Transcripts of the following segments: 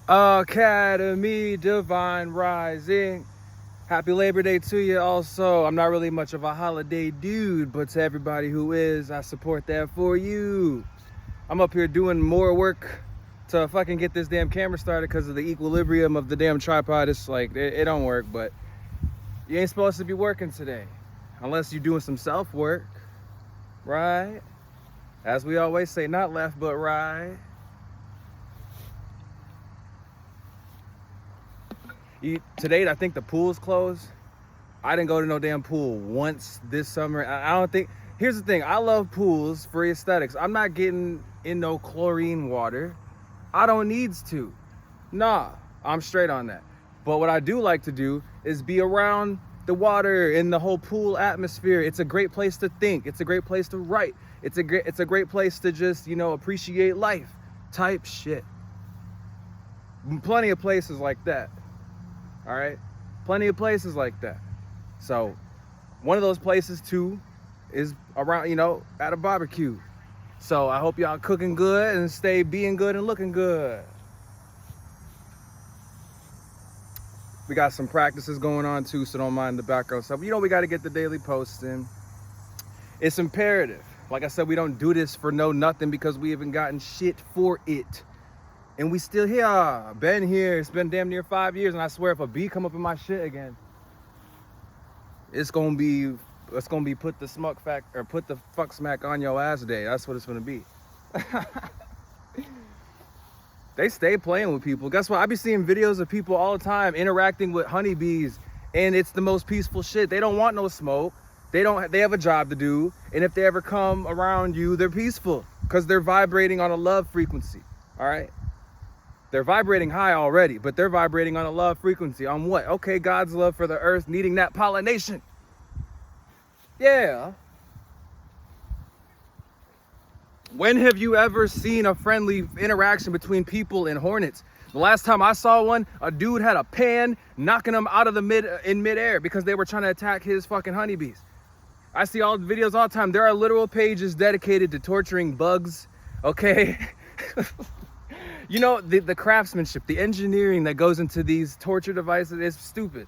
Academy Divine Rising. Happy Labor Day to you also. I'm not really much of a holiday dude, but to everybody who is, I support that for you. I'm up here doing more work to fucking get this damn camera started because of the equilibrium of the damn tripod. It's like, it don't work, but you ain't supposed to be working today unless you're doing some self-work, right? As we always say, not left, but right. Today, I think the pool's closed. I didn't go to no damn pool once this summer. I don't think, here's the thing, I love pools for aesthetics. I'm not getting in no chlorine water. I don't need to. Nah, I'm straight on that. But what I do like to do is be around the water in the whole pool atmosphere. It's a great place to think. It's a great place to write. It's a great place to just, appreciate life type shit. Plenty of places like that. All right, plenty of places like that. So one of those places too is around, at a barbecue. So I hope y'all cooking good and stay being good and looking good. We got some practices going on too, so don't mind the background stuff. We got to get the daily posting. It's imperative. Like I said, we don't do this for nothing because we haven't gotten shit for it. And we still here, been here. It's been damn near 5 years, and I swear if a bee come up in my shit again, it's gonna be put the fuck smack on your ass day. That's what it's gonna be. They stay playing with people. Guess what? I be seeing videos of people all the time interacting with honeybees, and it's the most peaceful shit. They don't want no smoke. They have a job to do, and if they ever come around you, they're peaceful because they're vibrating on a love frequency. All right. They're vibrating high already, but they're vibrating on a love frequency. On what? Okay, God's love for the earth, needing that pollination. Yeah. When have you ever seen a friendly interaction between people and hornets? The last time I saw one, a dude had a pan knocking them out of in midair because they were trying to attack his fucking honeybees. I see all the videos all the time. There are literal pages dedicated to torturing bugs, okay? The craftsmanship, the engineering that goes into these torture devices is stupid.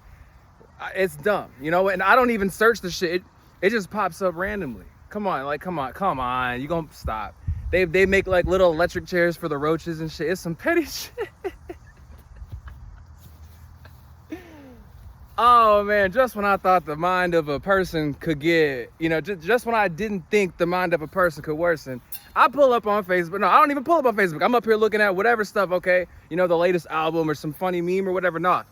It's dumb, and I don't even search the shit. It just pops up randomly. Come on. You gonna stop. They make like little electric chairs for the roaches and shit. It's some petty shit. Oh man, just when I thought the mind of a person could get, just when I didn't think the mind of a person could worsen, I pull up on Facebook. No, I don't even pull up on Facebook. I'm up here looking at whatever stuff, okay? The latest album or some funny meme or whatever. Nah.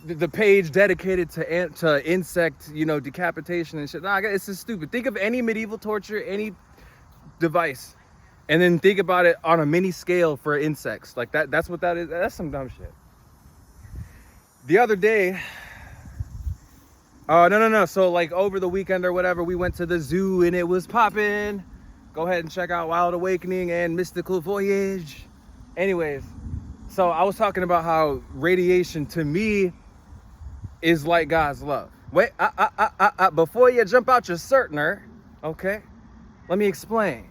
The page dedicated to insect, decapitation and shit. Nah, it's just stupid. Think of any medieval torture, any device, and then think about it on a mini scale for insects. Like that's what that is. That's some dumb shit. The other day, no. So like over the weekend or whatever, we went to the zoo and it was popping. Go ahead and check out Wild Awakening and Mystical Voyage. Anyways, so I was talking about how radiation to me is like God's love. Wait, before you jump out your certainer, okay, let me explain.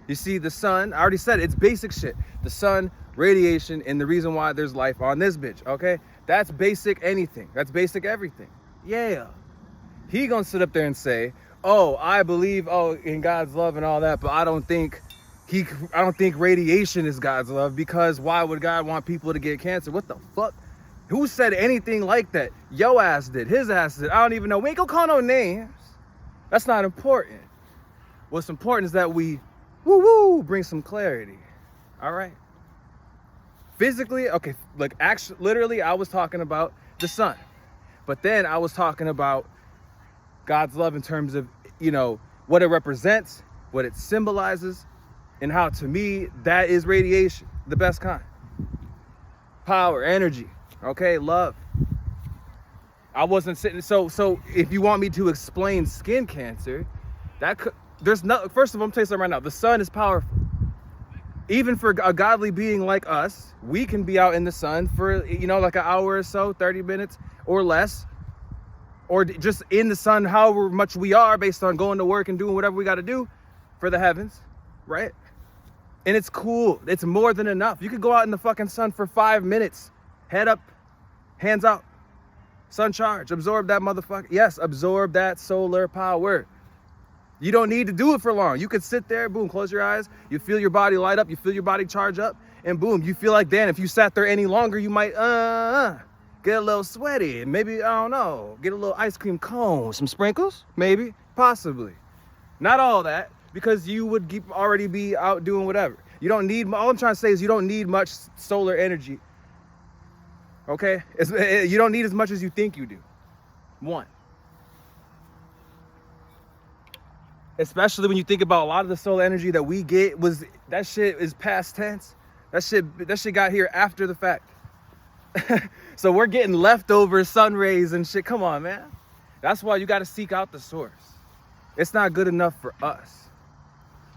You see, the sun, I already said it, it's basic shit. The sun, radiation, and the reason why there's life on this bitch, okay? That's basic anything. That's basic everything. Yeah. He gonna sit up there and say, oh, I believe in God's love and all that, but I don't think radiation is God's love because why would God want people to get cancer? What the fuck? Who said anything like that? Yo ass did. His ass did. I don't even know. We ain't gonna call no names. That's not important. What's important is that we bring some clarity. All right? Physically, okay, like actually, literally, I was talking about the sun. But then I was talking about God's love in terms of, what it represents, what it symbolizes, and how, to me, that is radiation, the best kind. Power, energy, okay, love. I wasn't sitting, so if you want me to explain skin cancer, first of all, I'm telling you something right now, the sun is powerful. Even for a godly being like us, we can be out in the sun for, like an hour or so, 30 minutes or less, or just in the sun however much we are based on going to work and doing whatever we got to do for the heavens, right? And it's cool. It's more than enough. You could go out in the fucking sun for 5 minutes. Head up, hands out. Sun charge. Absorb that motherfucker. Yes, absorb that solar power. You don't need to do it for long. You could sit there, boom, close your eyes. You feel your body light up. You feel your body charge up. And boom, you feel like, then if you sat there any longer, you might get a little sweaty. Maybe, I don't know, get a little ice cream cone. Some sprinkles? Maybe. Possibly. Not all that, because you would already be out doing whatever. You don't need, all I'm trying to say is you don't need much solar energy. Okay? You don't need as much as you think you do. One. Especially when you think about a lot of the solar energy that we get that shit is past tense. That shit got here after the fact. So we're getting leftover sun rays and shit. Come on, man. That's why you got to seek out the source. It's not good enough for us.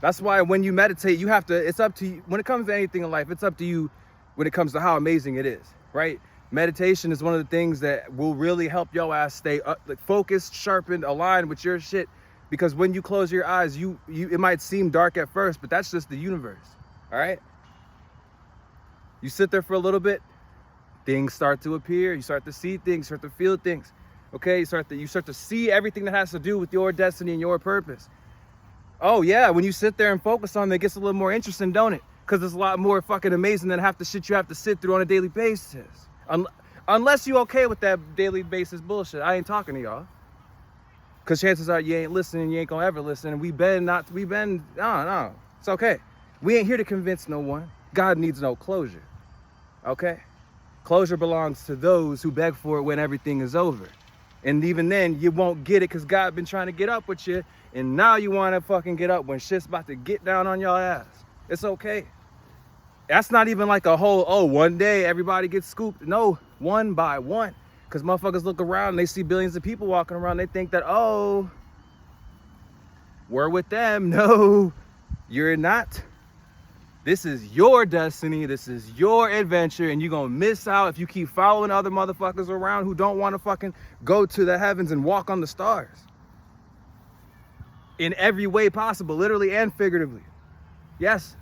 That's why when you meditate, you have to, it's up to you. When it comes to anything in life, it's up to you when it comes to how amazing it is, right? Meditation is one of the things that will really help your ass stay focused, sharpened, aligned with your shit. Because when you close your eyes, it might seem dark at first, but that's just the universe, all right? You sit there for a little bit, things start to appear. You start to see things, start to feel things, okay? You start to see everything that has to do with your destiny and your purpose. Oh yeah, when you sit there and focus on it, it gets a little more interesting, don't it? Because it's a lot more fucking amazing than half the shit you have to sit through on a daily basis. Unless you okay with that daily basis bullshit. I ain't talking to y'all. Because chances are you ain't listening, you ain't gonna ever listen. And no, it's okay. We ain't here to convince no one. God needs no closure, okay? Closure belongs to those who beg for it when everything is over. And even then, you won't get it because God been trying to get up with you. And now you want to fucking get up when shit's about to get down on your ass. It's okay. That's not even like a whole, one day everybody gets scooped. No, one by one. Because motherfuckers look around and they see billions of people walking around. They think that, we're with them. No, you're not. This is your destiny. This is your adventure. And you're going to miss out if you keep following other motherfuckers around who don't want to fucking go to the heavens and walk on the stars. In every way possible, literally and figuratively. Yes.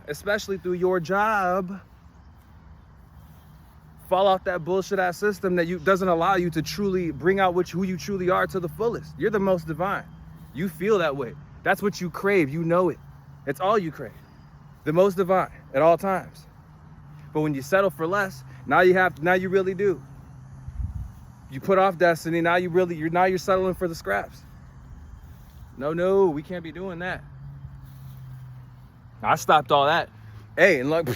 Especially through your job. Fall off that bullshit ass system that doesn't allow you to truly bring out who you truly are to the fullest. You're the most divine. You feel that way. That's what you crave. You know it. It's all you crave. The most divine at all times. But when you settle for less, now you really do. You put off destiny. Now you're settling for the scraps. No, we can't be doing that. I stopped all that. Hey, and look,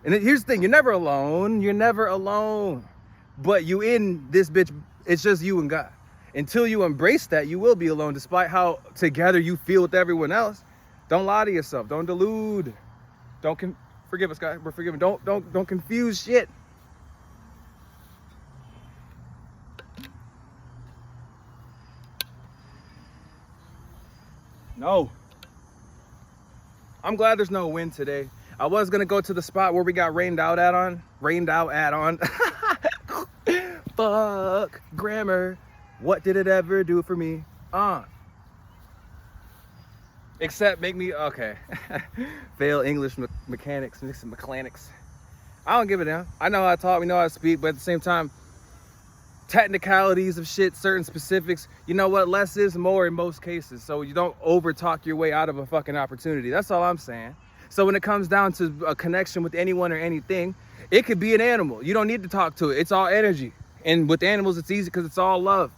and here's the thing, you're never alone. But you in this bitch, it's just you and God. Until you embrace that, you will be alone, despite how together you feel with everyone else. Don't lie to yourself. Don't delude. Forgive us, God. We're forgiven. Don't confuse shit. No. I'm glad there's no wind today. I was gonna go to the spot where we got rained out at on. Fuck grammar. What did it ever do for me? Except make me, okay. Fail English mechanics. I don't give a damn. I know how to talk, we know how to speak, but at the same time, technicalities of shit, certain specifics, you know what, less is more in most cases. So you don't over talk your way out of a fucking opportunity. That's all I'm saying. So when it comes down to a connection with anyone or anything, it could be an animal. You don't need to talk to it. It's all energy. And with animals, it's easy because it's all love,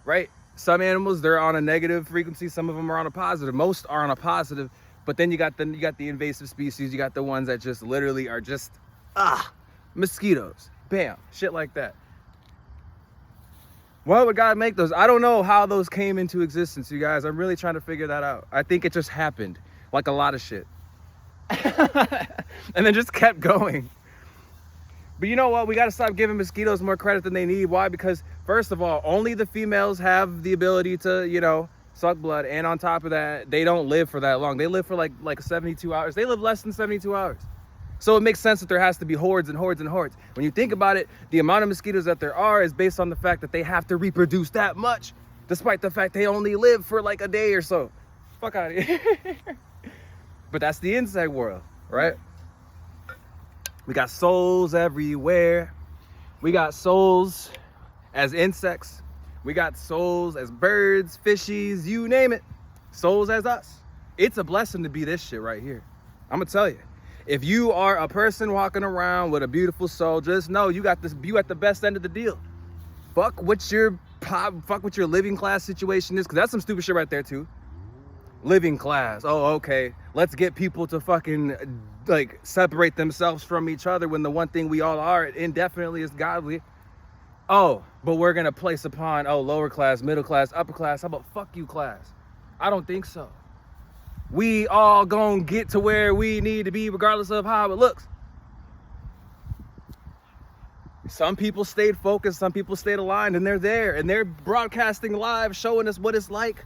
right? Some animals, they're on a negative frequency. Some of them are on a positive. Most are on a positive. But then you got the invasive species. You got the ones that just literally are just, mosquitoes. Bam. Shit like that. Why would God make those? I don't know how those came into existence, you guys. I'm really trying to figure that out. I think it just happened, like a lot of shit. And then just kept going. But you know what? We got to stop giving mosquitoes more credit than they need. Why? Because, first of all, only the females have the ability to, suck blood. And on top of that, they don't live for that long. They live for like 72 hours. They live less than 72 hours. So it makes sense that there has to be hordes and hordes and hordes. When you think about it, the amount of mosquitoes that there are is based on the fact that they have to reproduce that much, despite the fact they only live for like a day or so. Fuck out of here. But that's the insect world, right? We got souls everywhere. We got souls as insects. We got souls as birds, fishies, you name it. Souls as us. It's a blessing to be this shit right here. I'm gonna tell you. If you are a person walking around with a beautiful soul, just know you got this. You at the best end of the deal. Fuck what your living class situation is, because that's some stupid shit right there too. Living class. Oh, okay. Let's get people to fucking like separate themselves from each other when the one thing we all are indefinitely is godly. Oh, but we're gonna place upon lower class, middle class, upper class. How about fuck you class? I don't think so. We all gonna get to where we need to be regardless of how it looks. Some people stayed focused, some people stayed aligned, and they're there and they're broadcasting live, showing us what it's like,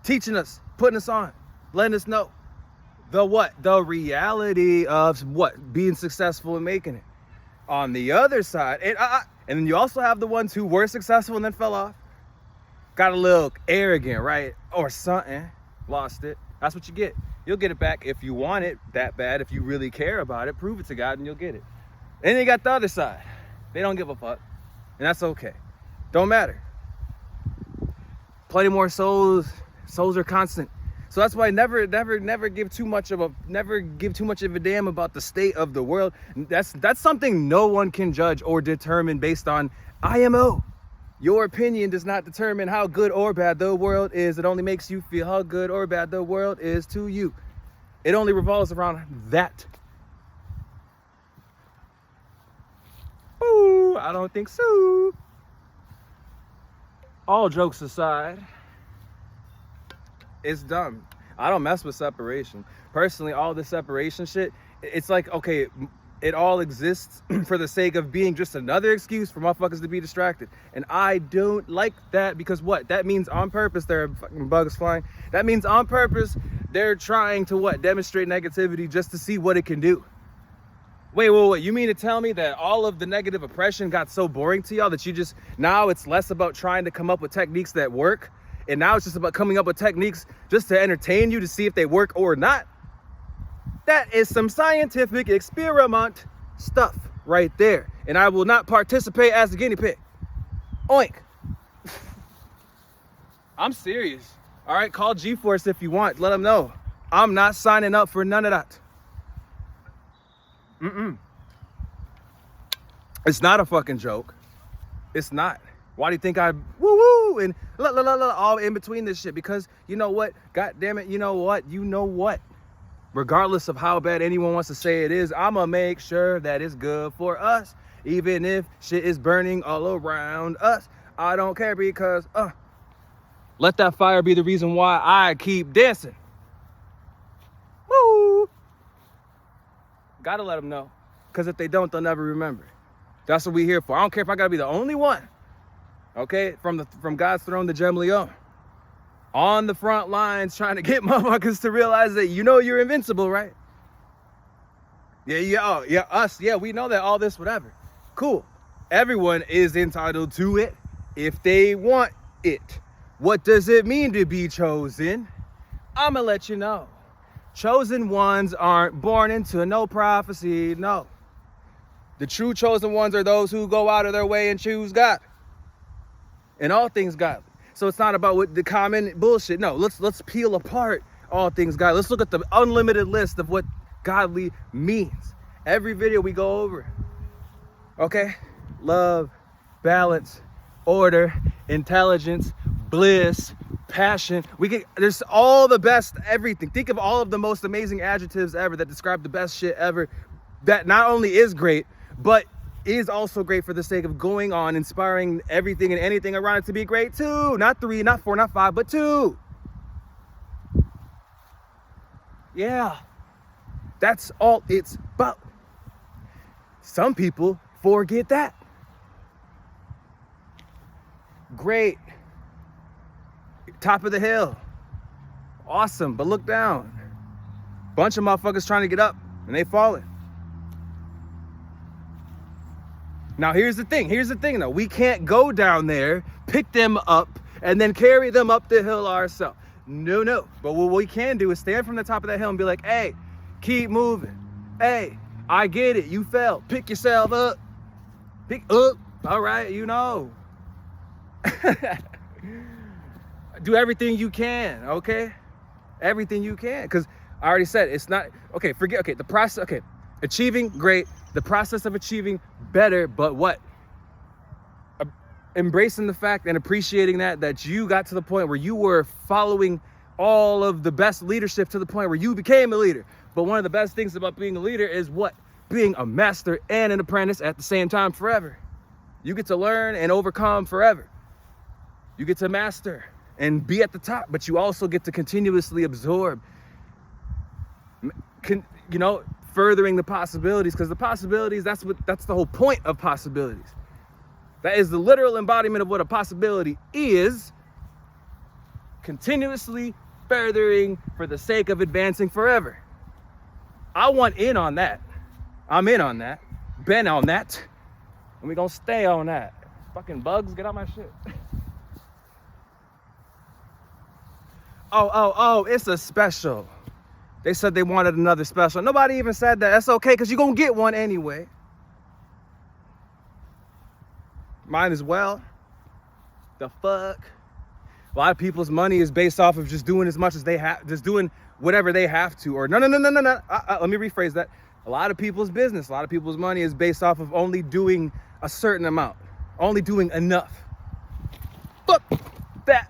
teaching us, putting us on, letting us know the reality of what being successful and making it. On the other side, and then you also have the ones who were successful and then fell off, got a little arrogant, right, or something, lost it. That's what you get. You'll get it back if you want it that bad. If you really care about it, prove it to God and you'll get it. And then you got the other side. They don't give a fuck, and that's okay. Don't matter. Plenty more souls. Souls are constant. So that's why never give too much of a damn about the state of the world. That's something no one can judge or determine based on IMO. Your opinion does not determine how good or bad the world is. It only makes you feel how good or bad the world is to you. It only revolves around that. Ooh, I don't think so. All jokes aside, it's dumb. I don't mess with separation. Personally, all this separation shit, it's like, okay, it all exists for the sake of being just another excuse for motherfuckers to be distracted. And I don't like that, because what? That means on purpose there are fucking bugs flying. That means on purpose they're trying to what? Demonstrate negativity just to see what it can do. Wait, you mean to tell me that all of the negative oppression got so boring to y'all that you just, now it's less about trying to come up with techniques that work, and now it's just about coming up with techniques just to entertain you to see if they work or not? That is some scientific experiment stuff right there. And I will not participate as a guinea pig. Oink. I'm serious. All right, call G-Force if you want. Let them know. I'm not signing up for none of that. It's not a fucking joke. It's not. Why do you think I woo and all in between this shit? Because you know what? God damn it, you know what? Regardless of how bad anyone wants to say it is, I'ma make sure that it's good for us. Even if shit is burning all around us. I don't care, because let that fire be the reason why I keep dancing. Woo! Gotta let them know. Because if they don't, they'll never remember. That's what we here for. I don't care if I gotta be the only one. Okay, from God's throne to Gem Leon, on the front lines trying to get motherfuckers to realize that you're invincible, right? Us, we know that, all this, whatever. Cool. Everyone is entitled to it if they want it. What does it mean to be chosen? I'ma let you know. Chosen ones aren't born into no prophecy, no. The true chosen ones are those who go out of their way and choose God. And all things godly. So it's not about what the common bullshit. No, let's peel apart all things godly. Let's look at the unlimited list of what godly means. Every video we go over. Okay? Love, balance, order, intelligence, bliss, passion. There's all the best everything. Think of all of the most amazing adjectives ever that describe the best shit ever. That not only is great, but is also great for the sake of going on, inspiring everything and anything around it to be great too. Not 3, not 4, not 5, but 2. Yeah, that's all it's about. Some people forget that. Great. Top of the hill. Awesome, but look down. Bunch of motherfuckers trying to get up and they falling. Now here's the thing though. We can't go down there, pick them up, and then carry them up the hill ourselves. No. But what we can do is stand from the top of that hill and be like, hey, keep moving. Hey, I get it. You fell. Pick yourself up. Pick up. All right, you know. Do everything you can, okay? Everything you can. Because I already said it's not, okay, forget, okay, the process, okay, achieving, great. The process of achieving, better, but what? Embracing the fact and appreciating that you got to the point where you were following all of the best leadership to the point where you became a leader. But one of the best things about being a leader is what? Being a master and an apprentice at the same time forever. You get to learn and overcome forever. You get to master and be at the top, but you also get to continuously absorb, you know, furthering the possibilities, because the possibilities, that's the whole point of possibilities. That is the literal embodiment of what a possibility is, continuously furthering for the sake of advancing forever. I want in on that. I'm in on that. Been on that. And we're gonna stay on that. Fucking bugs, get out my shit. Oh, it's a special. They said they wanted another special. Nobody even said that. That's okay, because you're gonna get one anyway. Mine as well. The fuck? A lot of people's money is based off of just doing as much as they have, just doing whatever they have to. Or no. Let me rephrase that. A lot of people's business, a lot of people's money is based off of only doing a certain amount, only doing enough. Fuck that.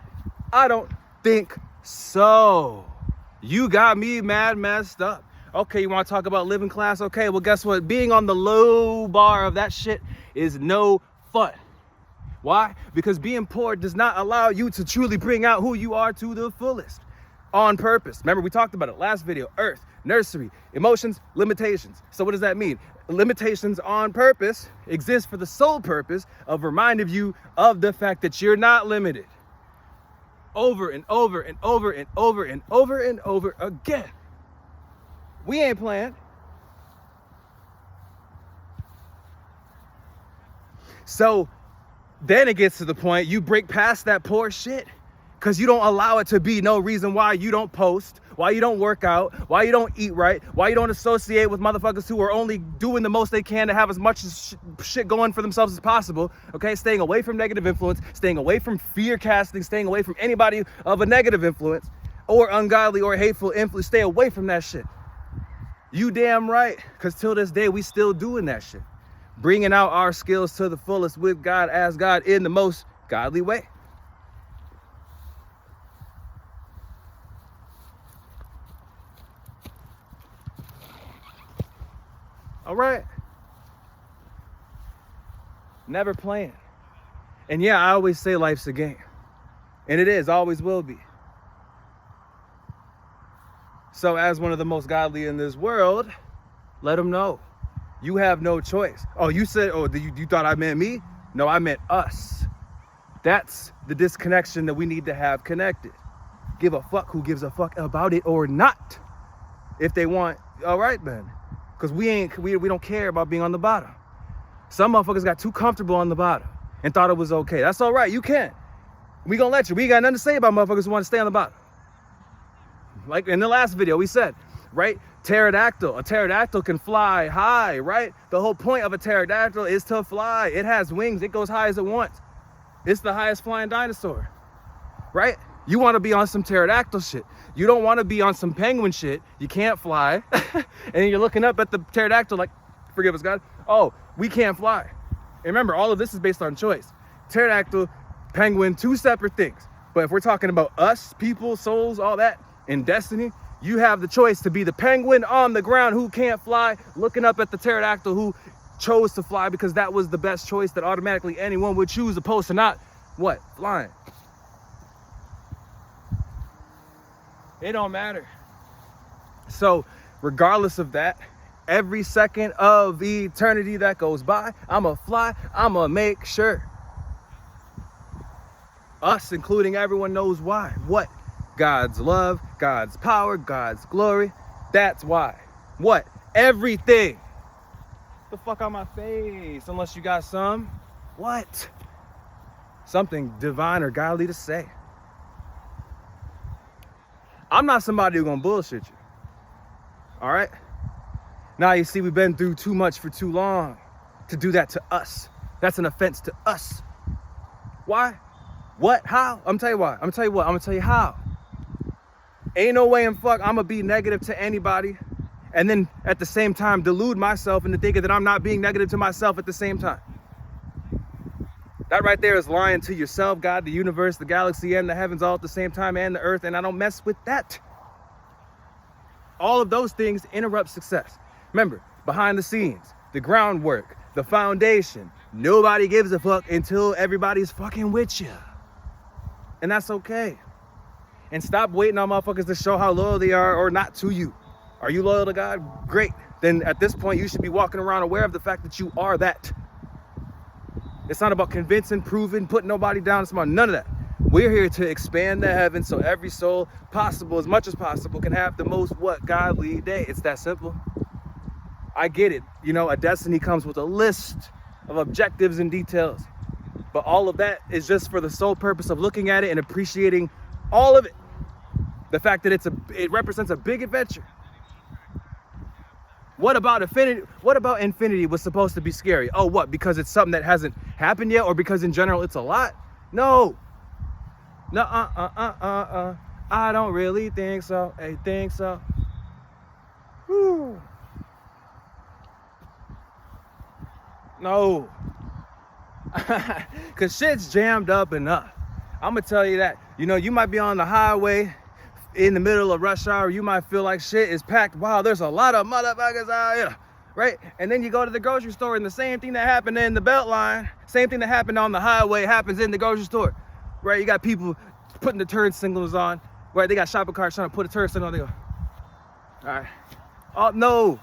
I don't think so. You got me messed up. Okay, you want to talk about living class? Okay, well, guess what? Being on the low bar of that shit is no fun. Why? Because being poor does not allow you to truly bring out who you are to the fullest on purpose. Remember, we talked about it last video. Earth, nursery, emotions, limitations. So what does that mean? Limitations on purpose exist for the sole purpose of reminding you of the fact that you're not limited. Over and over and over and over and over and over again. We ain't playing. So then it gets to the point you break past that poor shit because you don't allow it to be no reason why you don't post, why you don't work out, why you don't eat right, why you don't associate with motherfuckers who are only doing the most they can to have as much shit going for themselves as possible, okay? Staying away from negative influence, staying away from fear casting, staying away from anybody of a negative influence or ungodly or hateful influence. Stay away from that shit. You damn right, because till this day, we still doing that shit. Bringing out our skills to the fullest with God as God in the most godly way. All right. Never playing. And yeah, I always say life's a game. And it is, always will be. So as one of the most godly in this world, let them know. You have no choice. Oh, you said, oh, you thought I meant me? No, I meant us. That's the disconnection that we need to have connected. Give a fuck who gives a fuck about it or not. If they want, all right then. Because we don't care about being on the bottom. Some motherfuckers got too comfortable on the bottom and thought it was okay. That's all right, you can. We gonna let you. We ain't got nothing to say about motherfuckers who want to stay on the bottom. Like in the last video, we said, right? Pterodactyl. A pterodactyl can fly high, right? The whole point of a pterodactyl is to fly. It has wings. It goes high as it wants. It's the highest flying dinosaur, right? You want to be on some pterodactyl shit. You don't want to be on some penguin shit. You can't fly. And you're looking up at the pterodactyl like, forgive us, God. Oh, we can't fly. And remember, all of this is based on choice. Pterodactyl, penguin, two separate things. But if we're talking about us, people, souls, all that, in destiny, you have the choice to be the penguin on the ground who can't fly, looking up at the pterodactyl who chose to fly because that was the best choice that automatically anyone would choose, opposed to not, what? Flying. It don't matter. So regardless of that, every second of eternity that goes by, I'ma fly, I'ma make sure. Us, including everyone, knows why. What? God's love, God's power, God's glory. That's why. What? Everything. Get the fuck out my face, unless you got some, what? Something divine or godly to say. I'm not somebody who's gonna bullshit you. All right? Now you see, we've been through too much for too long to do that to us. That's an offense to us. Why? What? How? I'm tell you why. I'm gonna tell you what. I'm gonna tell you how. Ain't no way in fuck I'm gonna be negative to anybody and then at the same time delude myself into thinking that I'm not being negative to myself at the same time. That right there is lying to yourself, God, the universe, the galaxy, and the heavens all at the same time, and the earth, and I don't mess with that. All of those things interrupt success. Remember, behind the scenes, the groundwork, the foundation, nobody gives a fuck until everybody's fucking with you. And that's okay. And stop waiting on motherfuckers to show how loyal they are or not to you. Are you loyal to God? Great. Then at this point, you should be walking around aware of the fact that you are that. It's not about convincing, proving, putting nobody down. It's about none of that. We're here to expand the heavens so every soul possible, as much as possible, can have the most godly day. It's that simple. I get it. You know, a destiny comes with a list of objectives and details. But all of that is just for the sole purpose of looking at it and appreciating all of it. The fact that it represents a big adventure. What about infinity? What about infinity was supposed to be scary? Oh, what? Because it's something that hasn't happened yet, or because in general it's a lot? No. No, I don't really think so. I think so. Whew. No. Cause shit's jammed up enough. I'm gonna tell you that. You know, you might be on the highway in the middle of rush hour, you might feel like shit is packed. Wow, there's a lot of motherfuckers out here, right? And then you go to the grocery store and the same thing that happened in the belt line, same thing that happened on the highway happens in the grocery store, right? You got people putting the turn signals on, right? They got shopping carts trying to put a turn signal on, they go, all right. Oh, no,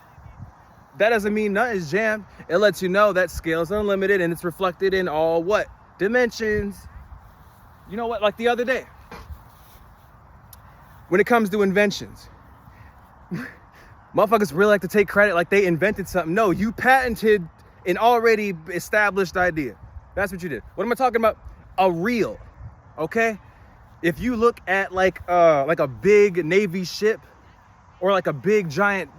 that doesn't mean nothing's jammed. It lets you know that scale's unlimited and it's reflected in all what? Dimensions. You know what, like the other day, when it comes to inventions, motherfuckers really like to take credit like they invented something. No, you patented an already established idea. That's what you did. What am I talking about? A reel, okay? If you look at like a big Navy ship or like a big giant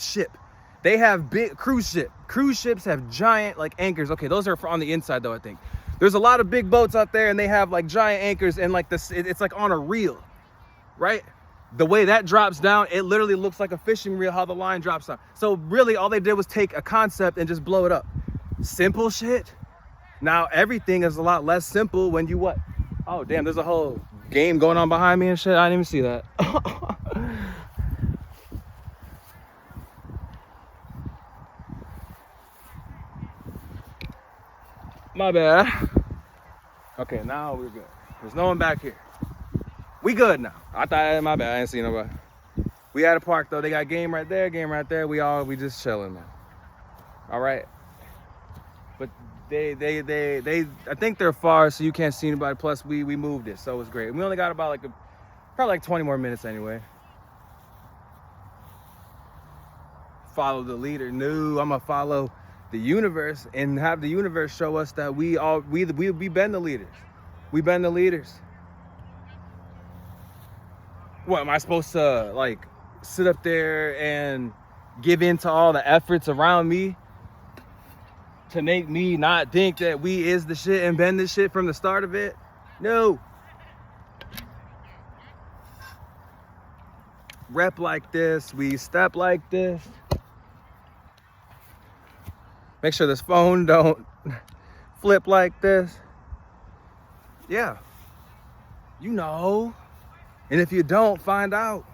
ship, they have big cruise ship. Cruise ships have giant like anchors. Okay, those are on the inside though, I think. There's a lot of big boats out there and they have like giant anchors and like this, it's like on a reel. Right? The way that drops down, it literally looks like a fishing reel, how the line drops down. So really all they did was take a concept and just blow it up. Simple shit. Now everything is a lot less simple when you what? Oh damn, there's a whole game going on behind me and shit. I didn't even see that. My bad. Okay, now we're good. There's no one back here. We good now. I thought, my bad, I didn't see nobody. We at a park though. They got game right there, game right there. We just chilling, man. All right. But they I think they're far, so you can't see anybody. Plus we moved it, so it's great. We only got about probably 20 more minutes anyway. Follow the leader. No, I'm gonna follow the universe and have the universe show us that we been the leaders. We've been the leaders. What, am I supposed to like sit up there and give in to all the efforts around me to make me not think that we is the shit and been the shit from the start of it? No. Rep like this, we step like this. Make sure this phone don't flip like this. Yeah. You know. And if you don't, find out.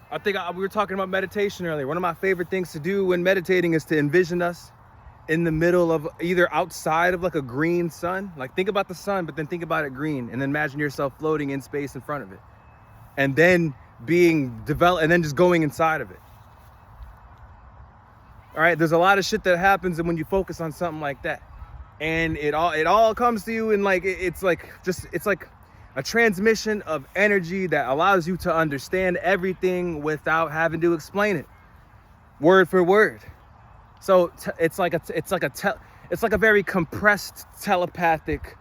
I think we were talking about meditation earlier. One of my favorite things to do when meditating is to envision us in the middle of either outside of like a green sun. Like think about the sun, but then think about it green and then imagine yourself floating in space in front of it. And then being developed and then just going inside of it. All right, there's a lot of shit that happens when you focus on something like that. And it all comes to you and like it's like a transmission of energy that allows you to understand everything without having to explain it word for word. So it's like a very compressed telepathic,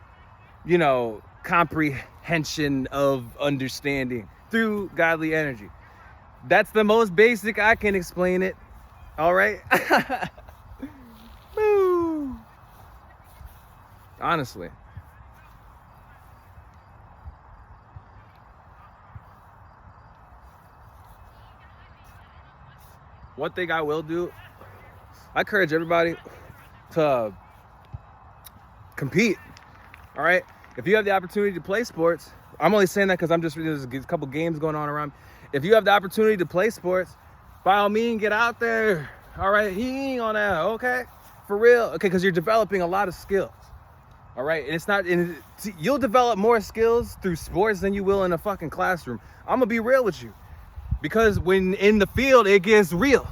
comprehension of understanding through godly energy. That's the most basic I can explain it. All right. Woo. Honestly. One thing I will do, I encourage everybody to compete. All right. If you have the opportunity to play sports, I'm only saying that because there's a couple games going on around. If you have the opportunity to play sports, by all means, get out there. All right. He ain't on that. Okay. For real. Okay. Because you're developing a lot of skills. All right. And you'll develop more skills through sports than you will in a fucking classroom. I'm going to be real with you. Because when in the field, it gets real.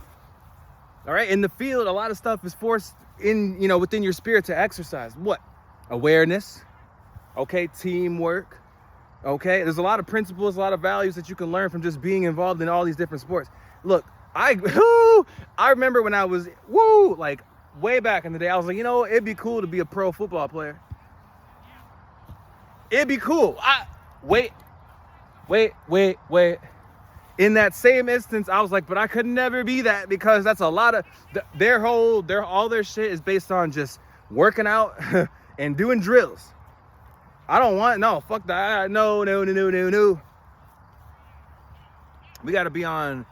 All right. In the field, a lot of stuff is forced within your spirit to exercise. What? Awareness. Okay. Teamwork. Okay. There's a lot of principles, a lot of values that you can learn from just being involved in all these different sports. Look, I remember when I was, like way back in the day, I was like, it'd be cool to be a pro football player. It'd be cool. Wait. In that same instance, I was like, but I could never be that because that's a lot of all their shit is based on just working out and doing drills. I don't want, fuck that. No. We got to be on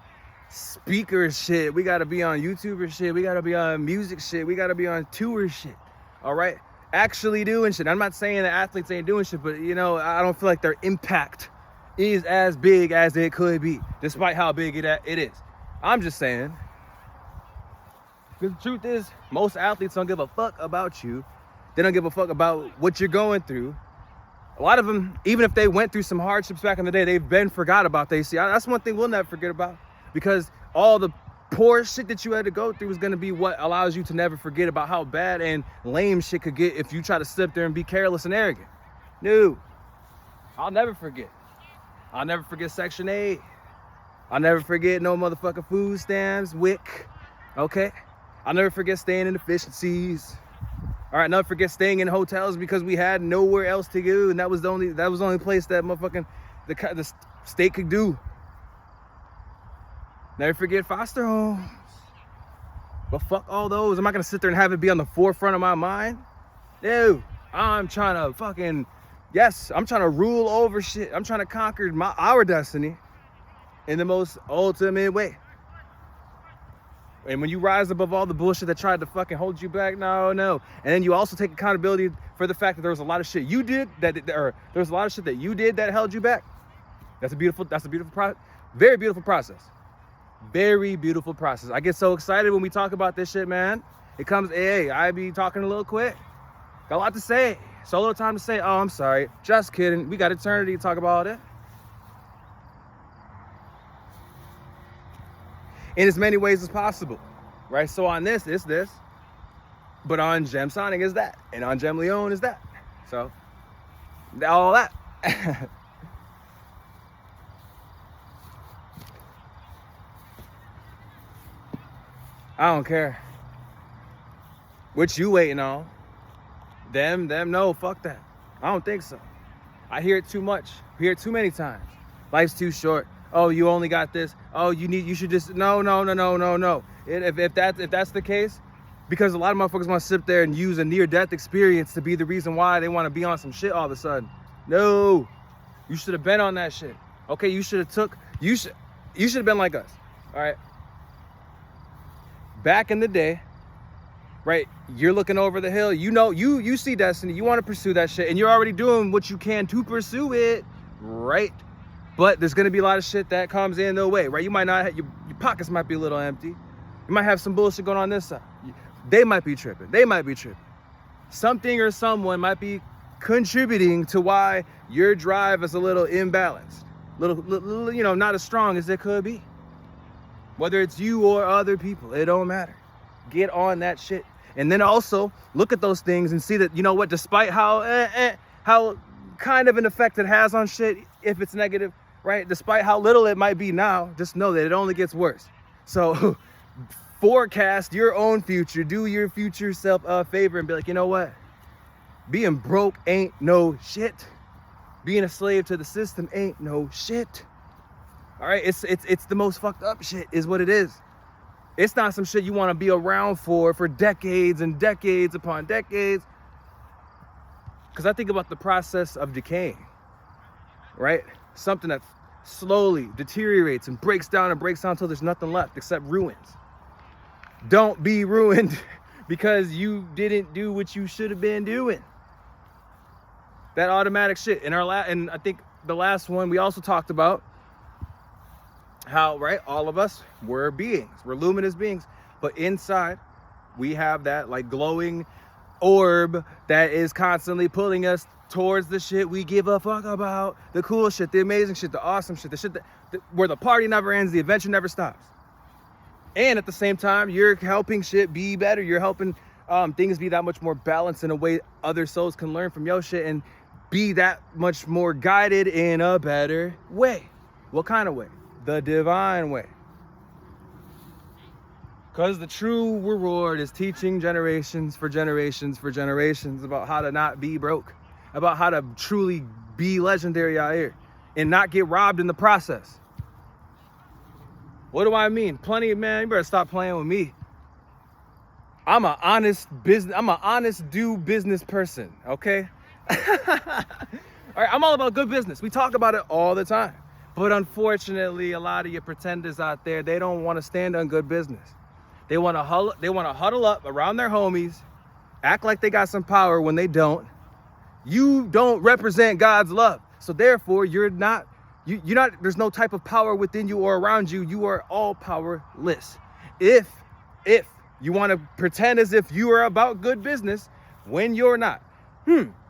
speaker shit. We got to be on YouTuber shit. We got to be on music shit. We got to be on tour shit. All right. Actually doing shit. I'm not saying that athletes ain't doing shit, but I don't feel like their impact is as big as it could be, despite how big it is. I'm just saying, because the truth is, most athletes don't give a fuck about you. They don't give a fuck about what you're going through. A lot of them, even if they went through some hardships back in the day, they've been forgot about. That's one thing we'll never forget about, because all the poor shit that you had to go through is going to be what allows you to never forget about how bad and lame shit could get if you try to sit there and be careless and arrogant. No, I'll never forget. I'll never forget Section 8. I'll never forget no motherfucking food stamps, WIC. Okay? I'll never forget staying in deficiencies. All right, never forget staying in hotels because we had nowhere else to go, and that was the only place that motherfucking the state could do. Never forget foster homes. But fuck all those. I'm not gonna sit there and have it be on the forefront of my mind. No, I'm trying to rule over shit. I'm trying to conquer our destiny in the most ultimate way. And when you rise above all the bullshit that tried to fucking hold you back, no. And then you also take accountability for the fact that there was a lot of shit you did that you did that held you back. That's a beautiful process. Very beautiful process. Very beautiful process. I get so excited when we talk about this shit, man. It comes, hey, I be talking a little quick. Got a lot to say. Solo time to say, oh, I'm sorry. Just kidding. We got eternity to talk about it. In as many ways as possible, right? So on this, it's this. But on Gem Sonic is that. And on Gem Leone is that. So, all that. I don't care. What you waiting on? Them, no, fuck that. I don't think so. I hear it too much. I hear it too many times. Life's too short. Oh, you only got this. Oh, you should just, no. If that's the case, because a lot of motherfuckers want to sit there and use a near-death experience to be the reason why they want to be on some shit all of a sudden. No, you should have been on that shit. Okay, you should have been like us. All right. Back in the day, right, you're looking over the hill, you see destiny, you want to pursue that shit, and you're already doing what you can to pursue it, right? But there's going to be a lot of shit that comes in the way, right? You might not have, your pockets might be a little empty. You might have some bullshit going on this side. They might be tripping. Something or someone might be contributing to why your drive is a little imbalanced, little, not as strong as it could be. Whether it's you or other people, it don't matter. Get on that shit. And then also look at those things and see that, despite how kind of an effect it has on shit, if it's negative, right? Despite how little it might be now, just know that it only gets worse. So forecast your own future. Do your future self a favor and be like, you know what? Being broke ain't no shit. Being a slave to the system ain't no shit. All right, it's the most fucked up shit is what it is. It's not some shit you want to be around for decades and decades upon decades. Because I think about the process of decaying, right? Something that slowly deteriorates and breaks down until there's nothing left except ruins. Don't be ruined because you didn't do what you should have been doing. That automatic shit. And I think the last one we also talked about how, right, all of us, we're beings, we're luminous beings, but inside we have that like glowing orb that is constantly pulling us towards the shit we give a fuck about, the cool shit, the amazing shit, the awesome shit, the shit where the party never ends, the adventure never stops. And at the same time, you're helping shit be better. You're helping things be that much more balanced in a way other souls can learn from your shit and be that much more guided in a better way. What kind of way? The divine way. Because the true reward is teaching generations for generations for generations about how to not be broke, about how to truly be legendary out here and not get robbed in the process. What do I mean? You better stop playing with me. I'm an honest do business person, okay? All right, I'm all about good business. We talk about it all the time. But unfortunately, a lot of you pretenders out there, they don't want to stand on good business. They want to huddle up around their homies, act like they got some power when they don't. You don't represent God's love. So therefore, you're not, there's no type of power within you or around you. You are all powerless. If you want to pretend as if you are about good business when you're not.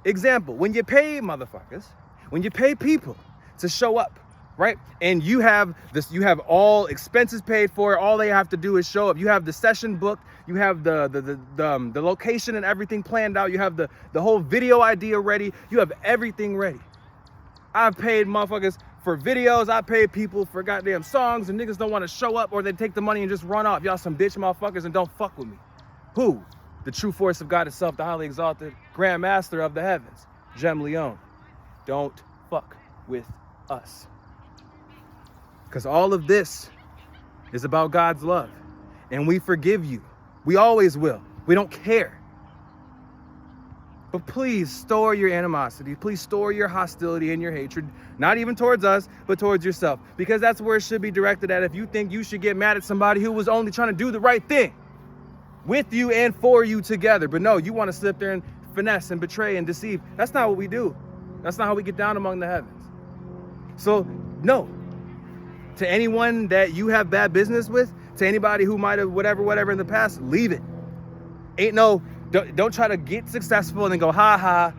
Example, when you pay motherfuckers, when you pay people to show up, right? And you have all expenses paid for. All they have to do is show up. You have the session booked. You have the location and everything planned out. You have the whole video idea ready. You have everything ready. I've paid motherfuckers for videos. I paid people for goddamn songs, and niggas don't want to show up, or they take the money and just run off. Y'all some bitch motherfuckers and don't fuck with me. Who? The true force of God itself, the highly exalted Grand Master of the heavens, Jem Leone. Don't fuck with us. Because all of this is about God's love. And we forgive you. We always will. We don't care. But please store your animosity. Please store your hostility and your hatred. Not even towards us, but towards yourself. Because that's where it should be directed at if you think you should get mad at somebody who was only trying to do the right thing. With you and for you together. But no, you want to sit there and finesse and betray and deceive. That's not what we do. That's not how we get down among the heavens. So, no. To anyone that you have bad business with, to anybody who might have whatever in the past, leave it. Don't try to get successful and then go, ha ha.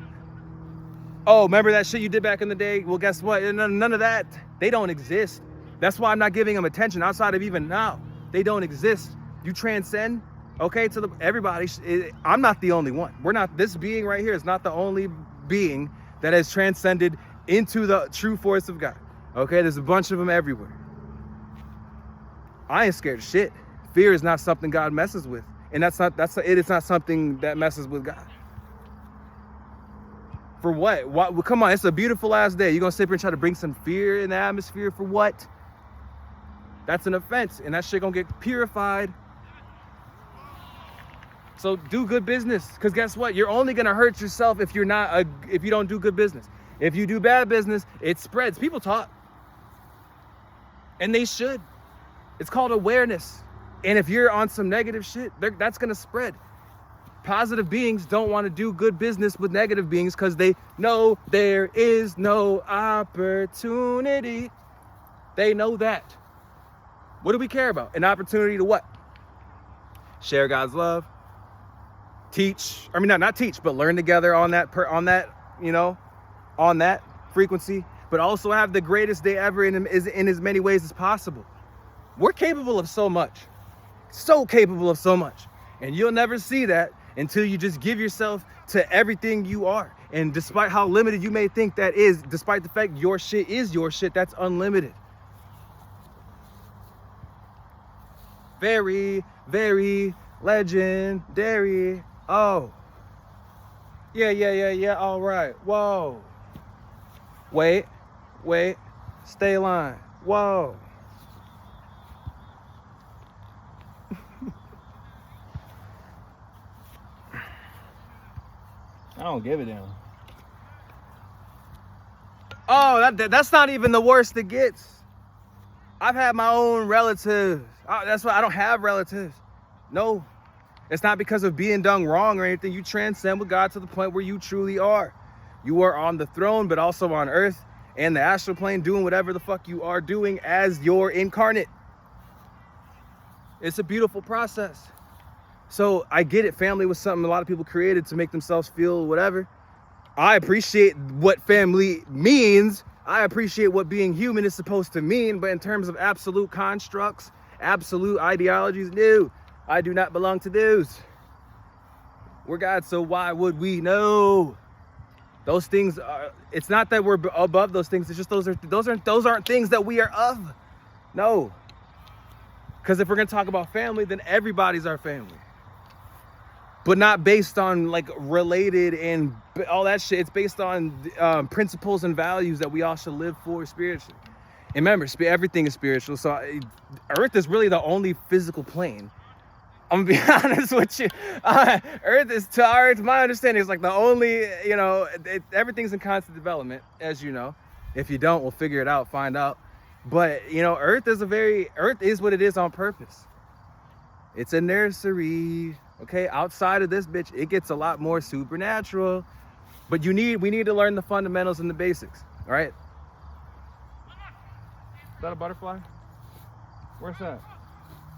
Oh, remember that shit you did back in the day? Well, guess what? None of that. They don't exist. That's why I'm not giving them attention outside of even now. They don't exist. You transcend, okay, to everybody. I'm not the only one. This being right here is not the only being that has transcended into the true force of God. Okay, there's a bunch of them everywhere. I ain't scared of shit. Fear is not something God messes with. And it's not something that messes with God. For what? Well, come on, it's a beautiful ass day. You're going to sit here and try to bring some fear in the atmosphere for what? That's an offense, and that shit going to get purified. So do good business, because guess what? You're only going to hurt yourself if you don't do good business. If you do bad business, it spreads. People talk. And they should. It's called awareness. And if you're on some negative shit, that's going to spread. Positive beings don't want to do good business with negative beings because they know there is no opportunity. They know that. What do we care about? An opportunity to what? Share God's love. Teach. I mean, not teach, but learn together on that frequency. But also have the greatest day ever in as many ways as possible. We're capable of so much. So capable of so much. And you'll never see that until you just give yourself to everything you are. And despite how limited you may think that is, despite the fact your shit is your shit, that's unlimited. Very, very legendary. Oh. Yeah, all right. Whoa. Wait. Stay line. Whoa. I don't give a damn. Oh, that's not even the worst it gets. I've had my own relatives. That's why I don't have relatives. No. It's not because of being done wrong or anything. You transcend with God to the point where you truly are. You are on the throne, but also on earth and the astral plane, doing whatever the fuck you are doing as your incarnate. It's a beautiful process. So I get it. Family was something a lot of people created to make themselves feel whatever. I appreciate what family means. I appreciate what being human is supposed to mean. But in terms of absolute constructs, absolute ideologies, no, I do not belong to those. We're God, so why would we know? Those things are, it's not that we're above those things. It's just those aren't things that we are of. No. Because if we're going to talk about family, then everybody's our family. But not based on like related and all that shit. It's based on principles and values that we all should live for spiritually. And remember, everything is spiritual. So Earth is really the only physical plane. I'm gonna be honest with you. Earth is, to my understanding, is like the only, everything's in constant development, as you know. If you don't, we'll figure it out, find out. But, Earth is what it is on purpose. It's a nursery. Okay, outside of this bitch, it gets a lot more supernatural. But we need to learn the fundamentals and the basics. All right. Is that a butterfly? Where's that?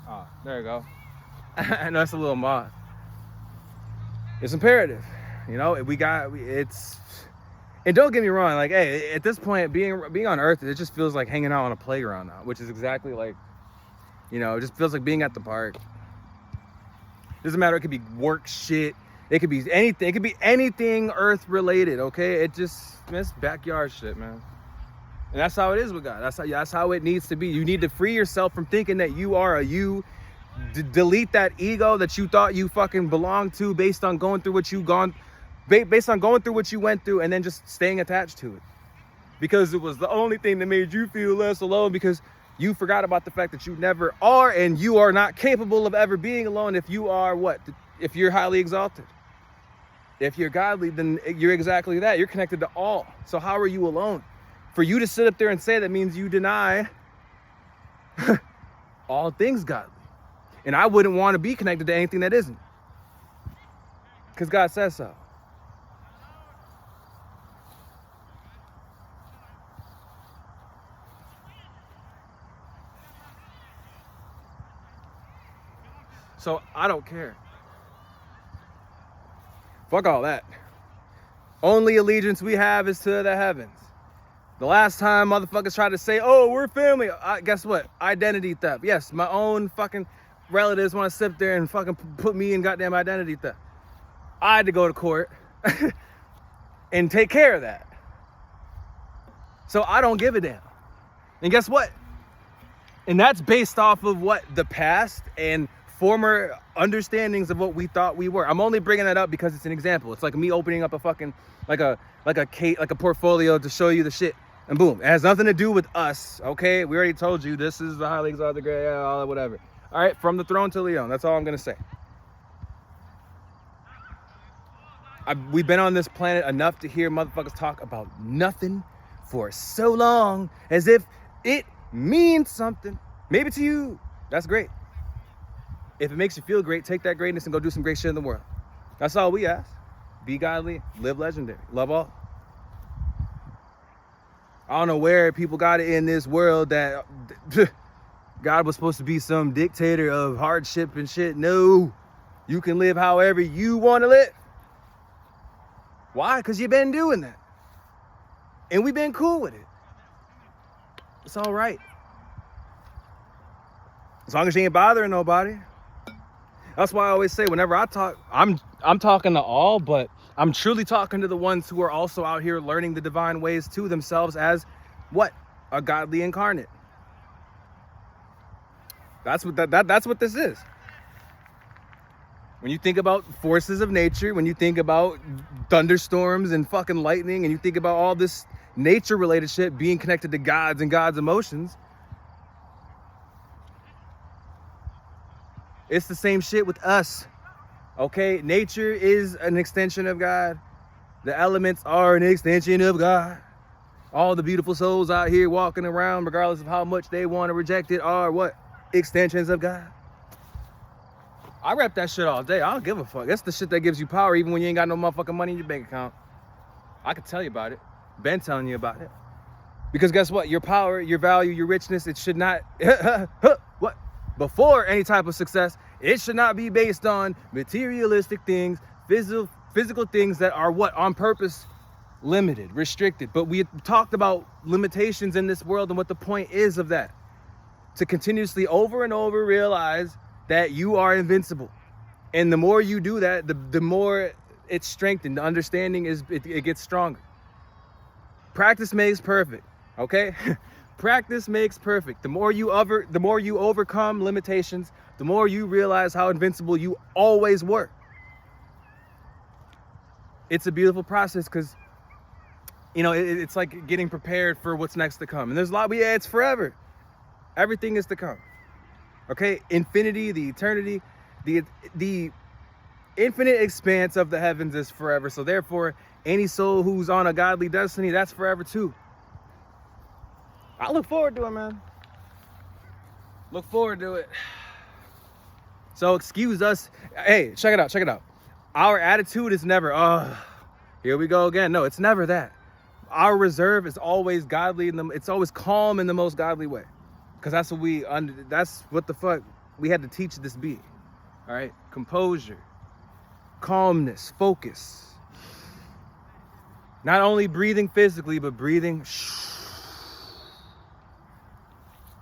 Oh, there you go. I know it's a little moth. It's imperative. It's. And don't get me wrong. Like, hey, at this point, being on Earth, it just feels like hanging out on a playground now, which is exactly like, it just feels like being at the park. Doesn't matter. It could be work shit. It could be anything. It could be anything Earth related. Okay, it's backyard shit, man. And that's how it is with God. That's how it needs to be. You need to free yourself from thinking that you are a you. Delete that ego that you thought you fucking belonged to based on going through what you went through, and then just staying attached to it because it was the only thing that made you feel less alone, because you forgot about the fact that you never are, and you are not capable of ever being alone if you are if you're highly exalted. If you're godly, then you're exactly that. You're connected to all. So how are you alone? For you to sit up there and say that means you deny all things godly. And I wouldn't want to be connected to anything that isn't. Because God says so. So I don't care. Fuck all that. Only allegiance we have is to the heavens. The last time motherfuckers tried to say, oh, we're family, guess what? Identity theft. Yes, my own fucking relatives want to sit there and fucking put me in goddamn identity theft. I had to go to court and take care of that. So I don't give a damn. And guess what? And that's based off of what the past and former understandings of what we thought we were. I'm only bringing that up because it's an example. It's like me opening up a fucking like a portfolio to show you the shit, and boom, it has nothing to do with us. Okay, we already told you this is the highly exalted great, all that, whatever. All right, from the throne to Leon. That's all I'm gonna say. We've been on this planet enough to hear motherfuckers talk about nothing for so long, as if it means something. Maybe to you, that's great. If it makes you feel great, take that greatness and go do some great shit in the world. That's all we ask. Be godly, live legendary, love all. I don't know where people got it in this world that God was supposed to be some dictator of hardship and shit. No, you can live however you want to live. Why? Because you've been doing that. And we've been cool with it. It's all right. As long as you ain't bothering nobody. That's why I always say whenever I talk, I'm talking to all, but I'm truly talking to the ones who are also out here learning the divine ways to themselves as what? A godly incarnate. That's what this is. When you think about forces of nature, when you think about thunderstorms and fucking lightning, and you think about all this nature related shit, being connected to gods and God's emotions. It's the same shit with us. Okay, nature is an extension of God. The elements are an extension of God. All the beautiful souls out here walking around, regardless of how much they want to reject it, are what? Extensions of God. I rep that shit all day. I don't give a fuck. That's the shit that gives you power even when you ain't got no motherfucking money in your bank account. I can tell you about it. Been telling you about it. Because guess what? Your power, your value, your richness, it should not... what? Before any type of success, it should not be based on materialistic things, physical things that are what? On purpose, limited, restricted. But we talked about limitations in this world and what the point is of that. To continuously over and over realize that you are invincible. And the more you do that, the more it's strengthened. The understanding it gets stronger. Practice makes perfect, okay? Practice makes perfect. The more you overcome limitations, the more you realize how invincible you always were. It's a beautiful process because, you know, it's like getting prepared for what's next to come. And there's a lot, it's forever. Everything is to come. Okay? Infinity, the eternity, the infinite expanse of the heavens is forever. So therefore, any soul who's on a godly destiny, that's forever too. I look forward to it, man. Look forward to it. So excuse us. Hey, check it out, check it out. Our attitude is never, oh, here we go again. No, it's never that. Our reserve is always godly, it's always calm in the most godly way. Because that's what the fuck we had to teach this be. All right? Composure, calmness, focus. Not only breathing physically, but breathing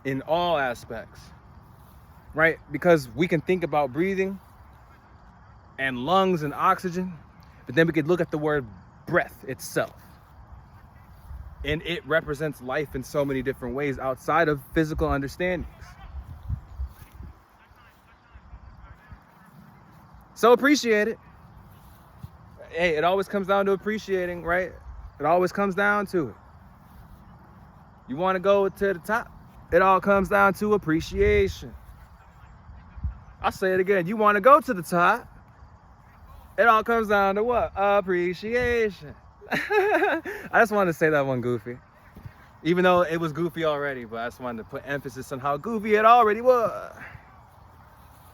in all aspects, right? Because we can think about breathing and lungs and oxygen, but then we could look at the word breath itself. And it represents life in so many different ways outside of physical understandings. So appreciate it. Hey, it always comes down to appreciating, right? It always comes down to it. You want to go to the top? It all comes down to appreciation. I'll say it again. You want to go to the top? It all comes down to what? Appreciation. I just wanted to say that one goofy. Even though it was goofy already, but I just wanted to put emphasis on how goofy it already was.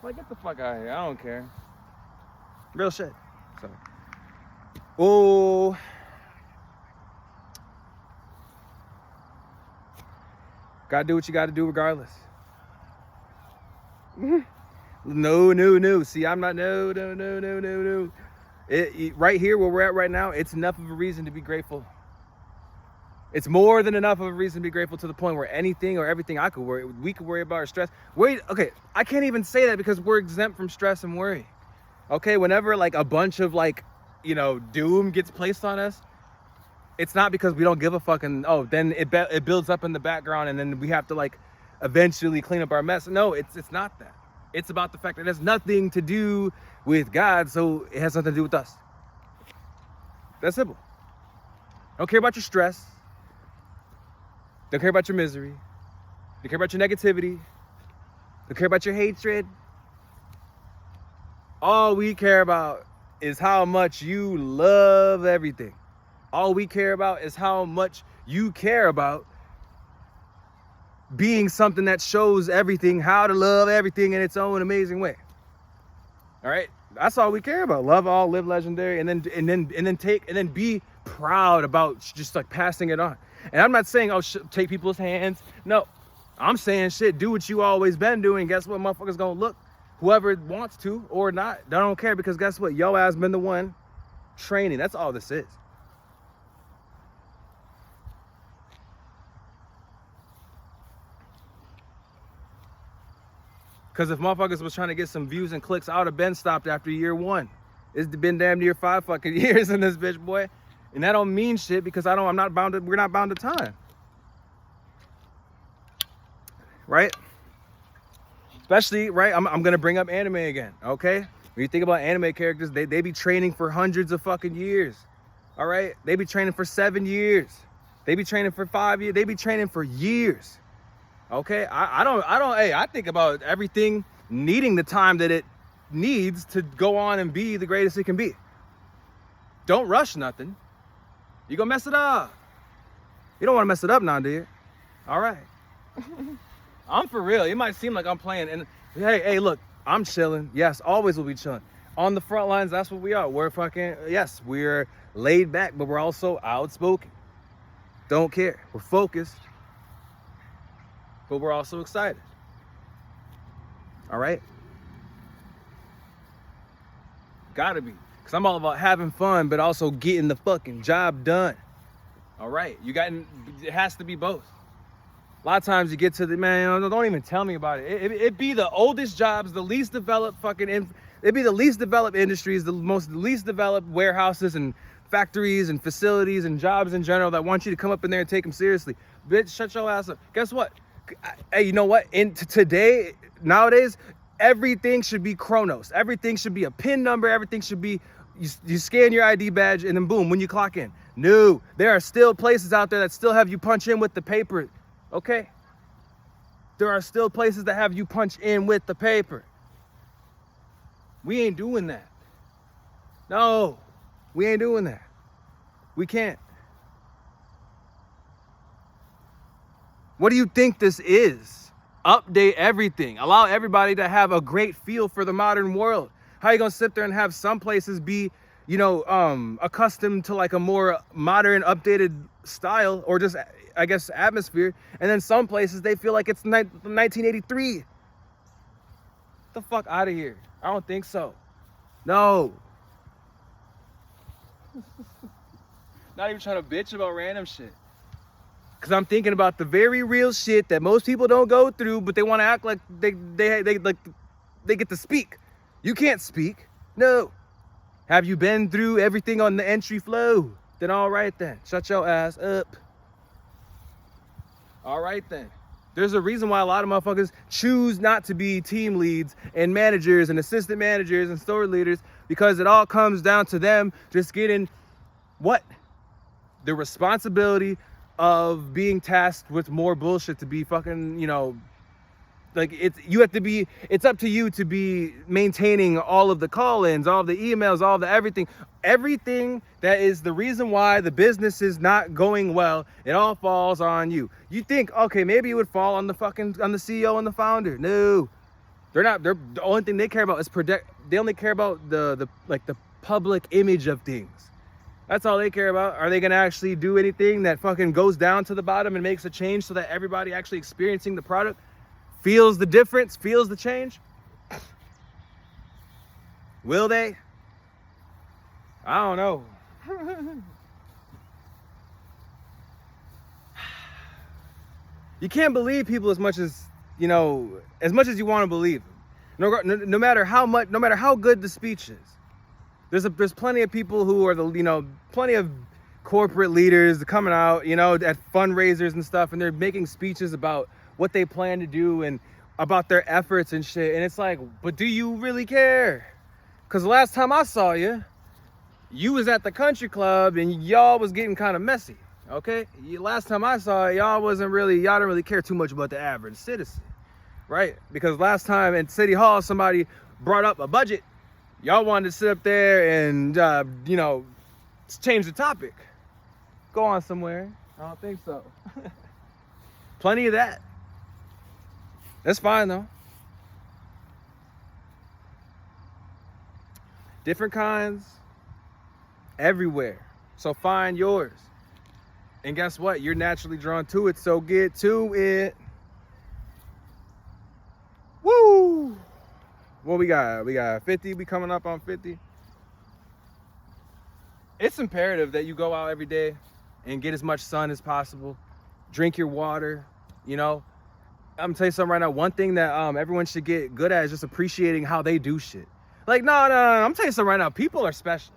Like, get the fuck out of here. I don't care. Real shit. So. Oh. Gotta do what you gotta do regardless. No. See, I'm not, no. Right here where we're at right now, it's enough of a reason to be grateful. It's more than enough of a reason to be grateful to the point where anything or everything we could worry about or stress. Okay, I can't even say that because we're exempt from stress and worry. Okay, whenever like a bunch of like, you know, doom gets placed on us, it's not because we don't give a fucking, then it builds up in the background and then we have to like eventually clean up our mess. No, it's not that. It's about the fact that it has nothing to do with God, so it has nothing to do with us. That's simple. Don't care about your stress. Don't care about your misery. Don't care about your negativity. Don't care about your hatred. All we care about is how much you love everything. All we care about is how much you care about being something that shows everything how to love everything in its own amazing way. All right, that's all we care about. Love all, live legendary, and then be proud about just like passing it on. And I'm not saying take people's hands. No, I'm saying shit. Do what you always been doing. Guess what, motherfuckers gonna look. Whoever wants to or not, I don't care because guess what, yo ass been the one training. That's all this is. Because if motherfuckers was trying to get some views and clicks, I would have been stopped after year 1. It's been damn near 5 fucking years in this bitch, boy. And that don't mean shit because we're not bound to time. Right? Especially, right, I'm gonna bring up anime again, okay? When you think about anime characters, they be training for hundreds of fucking years. All right? They be training for 7 years, They be training for 5 years. They be training for years. Okay, I don't. Hey, I think about everything needing the time that it needs to go on and be the greatest it can be. Don't rush nothing. You gonna mess it up. You don't want to mess it up now, do you? All right. I'm for real. It might seem like I'm playing, and hey, look, I'm chilling. Yes, always will be chilling. On the front lines, that's what we are. We're we're laid back, but we're also outspoken. Don't care. We're focused, but we're also excited. All right? Gotta be. Because I'm all about having fun, but also getting the fucking job done. All right? It has to be both. A lot of times you get to the, man, don't even tell me about it. It be the oldest jobs, the least developed it'd be the least developed industries, the least developed warehouses and factories and facilities and jobs in general that want you to come up in there and take them seriously. Bitch, shut your ass up. Guess what? Hey, you know what? Nowadays, everything should be chronos. Everything should be a PIN number. Everything should be, you scan your ID badge and then boom, when you clock in. No, there are still places out there that still have you punch in with the paper. Okay? There are still places that have you punch in with the paper. We ain't doing that. No, we ain't doing that. We can't. What do you think this is? Update everything. Allow everybody to have a great feel for the modern world. How you gonna sit there and have some places be, accustomed to like a more modern, updated style or just, I guess, atmosphere, and then some places they feel like it's 1983. Get the fuck out of here. I don't think so. No. Not even trying to bitch about random shit. Because I'm thinking about the very real shit that most people don't go through, but they want to act like they get to speak. You can't speak. No. Have you been through everything on the entry flow? Then all right then. Shut your ass up. All right then. There's a reason why a lot of motherfuckers choose not to be team leads and managers and assistant managers and store leaders, because it all comes down to them just getting what? The responsibility of being tasked with more bullshit to be fucking, it's up to you to be maintaining all of the call-ins, all of the emails, all of the everything that is the reason why the business is not going well. It all falls on you. You think, okay, maybe it would fall on the CEO and the founder. No, the only thing they care about is they only care about the public image of things. That's all they care about. Are they gonna actually do anything that fucking goes down to the bottom and makes a change so that everybody actually experiencing the product feels the difference, feels the change? Will they? I don't know. You can't believe people as much as you want to believe them. No matter how good the speech is. There's plenty of people who are plenty of corporate leaders coming out, at fundraisers and stuff, and they're making speeches about what they plan to do and about their efforts and shit. And it's like, but do you really care? Because the last time I saw you was at the country club and y'all was getting kind of messy. Okay? Last time I saw it, y'all didn't really care too much about the average citizen, right? Because last time in City Hall, somebody brought up a budget. Y'all wanted to sit up there and, change the topic. Go on somewhere. I don't think so. Plenty of that. That's fine, though. Different kinds. Everywhere. So find yours. And guess what? You're naturally drawn to it, so get to it. Woo! What we got? We got 50. We coming up on 50. It's imperative that you go out every day and get as much sun as possible. Drink your water. I'm gonna tell you something right now. One thing that everyone should get good at is just appreciating how they do shit. Like, no. I'm gonna tell you something right now. People are special.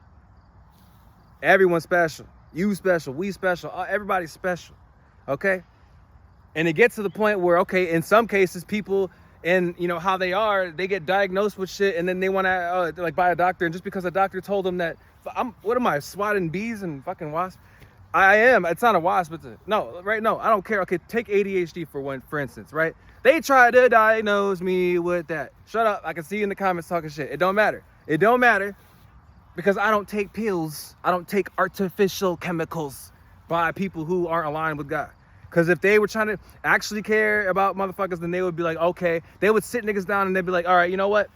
Everyone's special. You special. We special. Everybody's special. Okay? And it gets to the point where, okay, in some cases, people, and how they are, they get diagnosed with shit, and then they want to by a doctor, and just because a doctor told them that, what am I, swatting bees and fucking wasps? I am. It's not a wasp. It's a, no, right? No, I don't care. Okay, take ADHD for instance, right? They try to diagnose me with that. Shut up. I can see you in the comments talking shit. It don't matter. It don't matter because I don't take pills. I don't take artificial chemicals by people who aren't aligned with God. Because if they were trying to actually care about motherfuckers, then they would be like, okay, they would sit niggas down and they'd be like, all right, you know what?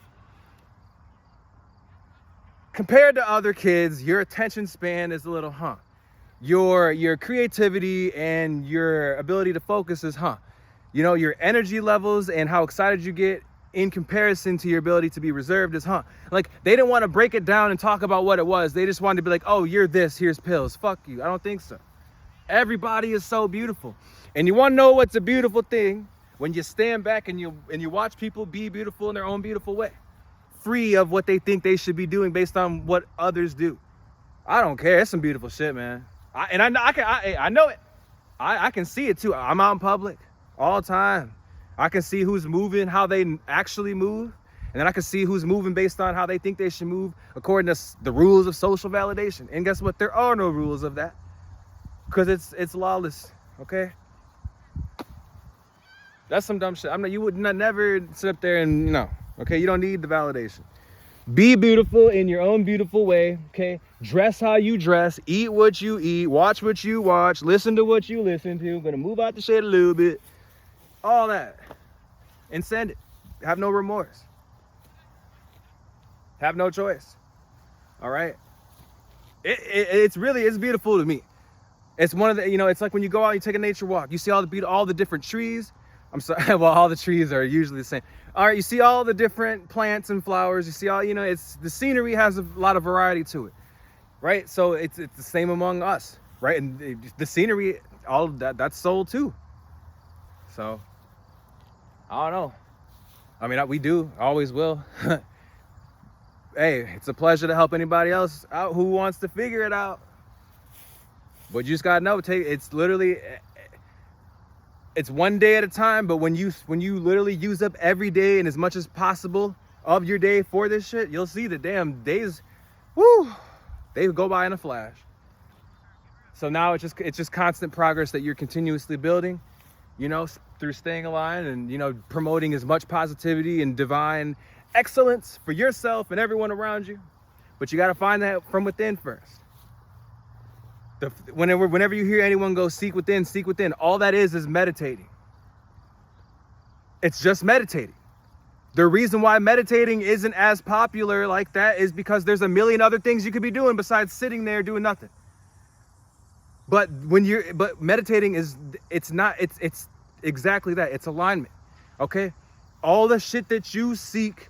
Compared to other kids, your attention span is a little, your creativity and your ability to focus is, you know, your energy levels and how excited you get in comparison to your ability to be reserved is, like they didn't want to break it down and talk about what it was. They just wanted to be like, oh, you're this, here's pills. Fuck you. I don't think so. Everybody is so beautiful. And you want to know what's a beautiful thing? When you stand back and you watch people be beautiful in their own beautiful way, free of what they think they should be doing based on what others do. I don't care. It's some beautiful shit, man. I know it. I can see it too. I'm out in public all the time. I can see who's moving, how they actually move. And then I can see who's moving based on how they think they should move according to the rules of social validation. And guess what? There are no rules of that. Because it's lawless, okay? That's some dumb shit. You would never sit up there and, okay? You don't need the validation. Be beautiful in your own beautiful way, okay? Dress how you dress, eat what you eat, watch what you watch, listen to what you listen to. Gonna move out the shade a little bit. All that. And send it. Have no remorse. Have no choice. All right? It's beautiful to me. It's one of the, it's like when you go out, you take a nature walk, you see all the different trees. I'm sorry, well, all the trees are usually the same. All right, you see all the different plants and flowers. You see all, it's the scenery has a lot of variety to it, right? So it's the same among us, right? And the scenery, all of that's soul too. So I don't know. I mean, we do, always will. Hey, it's a pleasure to help anybody else out who wants to figure it out. But you just gotta know, it's literally, it's one day at a time. But when you literally use up every day and as much as possible of your day for this shit, you'll see the damn days, they go by in a flash. So now it's just constant progress that you're continuously building, through staying aligned and, promoting as much positivity and divine excellence for yourself and everyone around you. But you gotta find that from within first. Whenever you hear anyone go seek within, all that is meditating. It's just meditating. The reason why meditating isn't as popular like that is because there's a million other things you could be doing besides sitting there doing nothing. But meditating it's exactly that. It's alignment. Okay? All the shit that you seek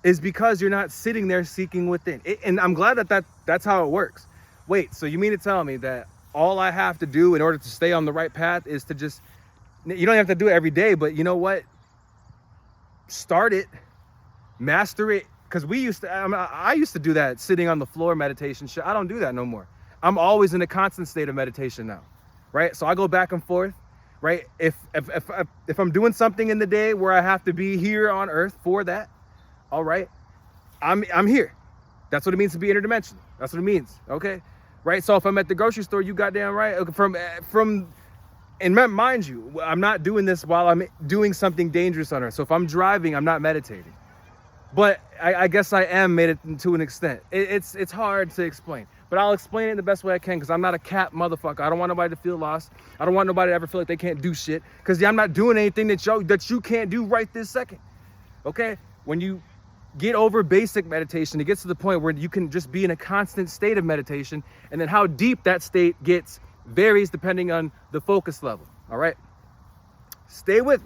is because you're not sitting there seeking within. And I'm glad that's how it works. Wait, so you mean to tell me that all I have to do in order to stay on the right path is to just, you don't have to do it every day, but you know what? Start it, master it. Because I used to do that sitting on the floor meditation shit. I don't do that no more. I'm always in a constant state of meditation now, right? So I go back and forth, right? If I'm doing something in the day where I have to be here on earth for that, all right, I'm here. That's what it means to be interdimensional. That's what it means, okay? Right? So if I'm at the grocery store, you goddamn right. And mind you, I'm not doing this while I'm doing something dangerous on earth. So if I'm driving, I'm not meditating. But I guess I am meditating to an extent. It's hard to explain. But I'll explain it in the best way I can because I'm not a cat motherfucker. I don't want nobody to feel lost. I don't want nobody to ever feel like they can't do shit. Because I'm not doing anything that you can't do right this second. Okay? When you get over basic meditation, it gets to the point where you can just be in a constant state of meditation, and then how deep that state gets varies depending on the focus level. All right, stay with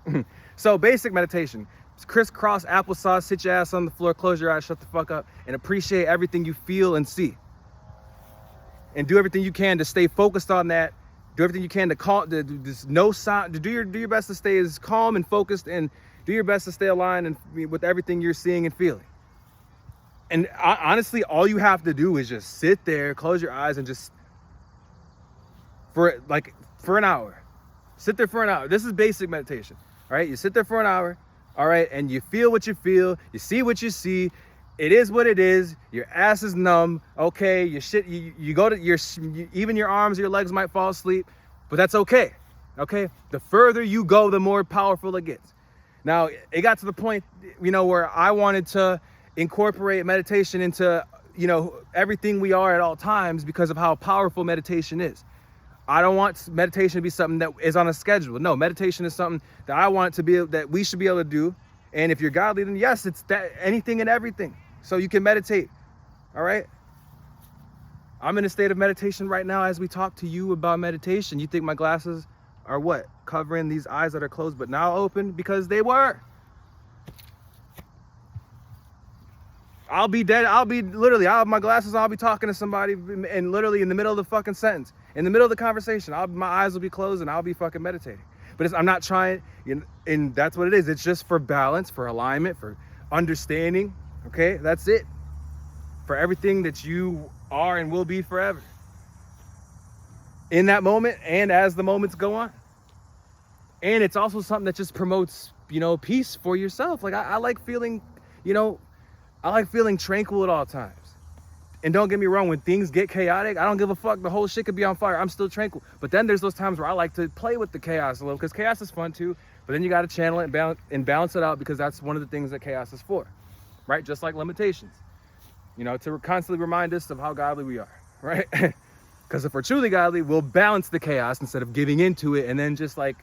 me. So basic meditation, crisscross applesauce, sit your ass on the floor, close your eyes, shut the fuck up, and appreciate everything you feel and see, and do everything you can to stay focused on that. Do everything you can to there's no sound, to do your best to stay as calm and focused, and do your best to stay aligned and with everything you're seeing and feeling. And honestly, all you have to do is just sit there, close your eyes, and just for an hour. Sit there for an hour. This is basic meditation, all right? You sit there for an hour, all right, and you feel what you feel, you see what you see, it is what it is. Your ass is numb. Okay, your shit, you go to even your arms, your legs might fall asleep, but that's okay. Okay, the further you go, the more powerful it gets. Now, it got to the point, where I wanted to incorporate meditation into, everything we are at all times because of how powerful meditation is. I don't want meditation to be something that is on a schedule. No, meditation is something that I want it to be, that we should be able to do. And if you're godly, then yes, it's that anything and everything. So you can meditate. All right. I'm in a state of meditation right now as we talk to you about meditation. You think my glasses are what? Covering these eyes that are closed but now open? Because they were. I'll be dead. I'll have my glasses. I'll be talking to somebody and literally in the middle of the fucking sentence, in the middle of the conversation, my eyes will be closed and I'll be fucking meditating. But I'm not trying, and that's what it is. It's just for balance, for alignment, for understanding. Okay, that's it. For everything that you are and will be forever. In that moment and as the moments go on. And it's also something that just promotes, peace for yourself. Like I like feeling, I like feeling tranquil at all times. And don't get me wrong, when things get chaotic, I don't give a fuck. The whole shit could be on fire. I'm still tranquil. But then there's those times where I like to play with the chaos a little, because chaos is fun too. But then you got to channel it and balance it out, because that's one of the things that chaos is for, right? Just like limitations, to constantly remind us of how godly we are, right? Because if we're truly godly, we'll balance the chaos instead of giving into it. And then just like,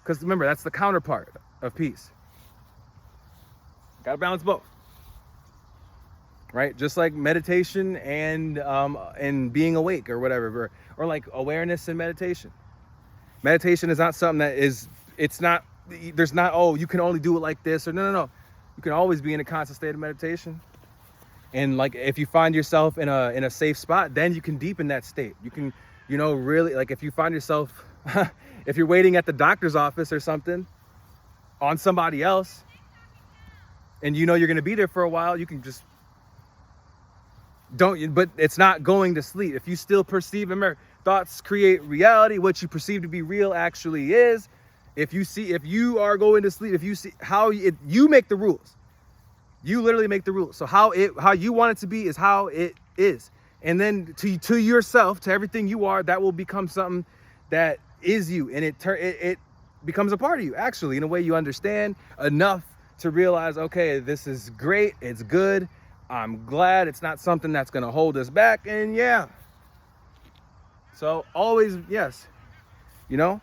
because remember, that's the counterpart of peace. Got to balance both. Right, just like meditation and being awake or whatever, or like awareness and meditation. Meditation is not something that is. It's not. There's not. Oh, you can only do it like this, or no. You can always be in a constant state of meditation. And like if you find yourself in a safe spot, then you can deepen that state. You can, really, like if you find yourself, if you're waiting at the doctor's office or something, on somebody else, and you're going to be there for a while, you can just. But it's not going to sleep. If you still perceive, remember, thoughts create reality. What you perceive to be real actually is. If you are going to sleep, if you see you make the rules. You literally make the rules. So how you want it to be is how it is. And then to yourself, to everything you are, that will become something that is you. And it becomes a part of you, actually, in a way you understand enough to realize, okay, this is great. It's good. I'm glad it's not something that's going to hold us back. And yeah. So always, yes. It's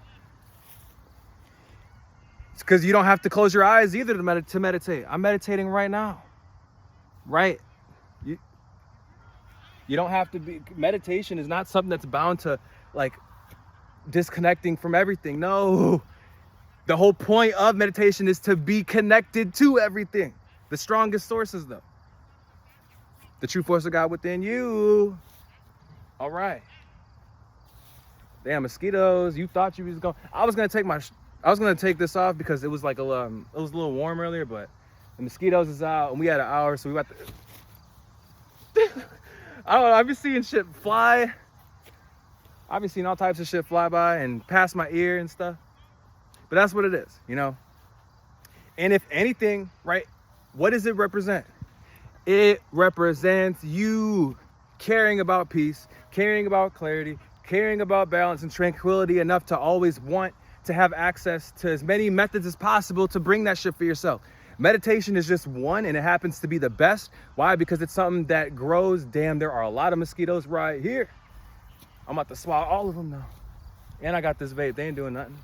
because you don't have to close your eyes either to meditate. I'm meditating right now. Right. You don't have to be. Meditation is not something that's bound to like disconnecting from everything. No. The whole point of meditation is to be connected to everything. The strongest sources, though. The true force of God within you. All right. Damn, mosquitoes. You thought you was going. I was gonna take this off because it was like it was a little warm earlier, but the mosquitoes is out and we had an hour, so we got to. I don't know. I've been seeing shit fly. I've been seeing all types of shit fly by and past my ear and stuff. But that's what it is, And if anything, right? What does it represent? It represents you caring about peace, caring about clarity, caring about balance and tranquility enough to always want to have access to as many methods as possible to bring that shit for yourself. Meditation is just one, and it happens to be the best. Why? Because it's something that grows. Damn, there are a lot of mosquitoes right here. I'm about to swallow all of them now. And I got this vape. They ain't doing nothing.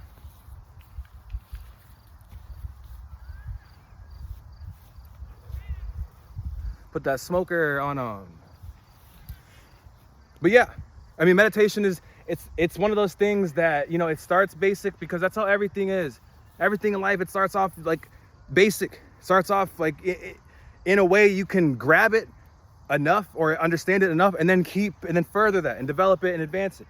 Put that smoker on. But yeah, I mean, meditation is, it's one of those things that, it starts basic because that's how everything is. Everything in life, it starts off like basic. It starts off like in a way you can grab it enough or understand it enough and then further that and develop it and advance it.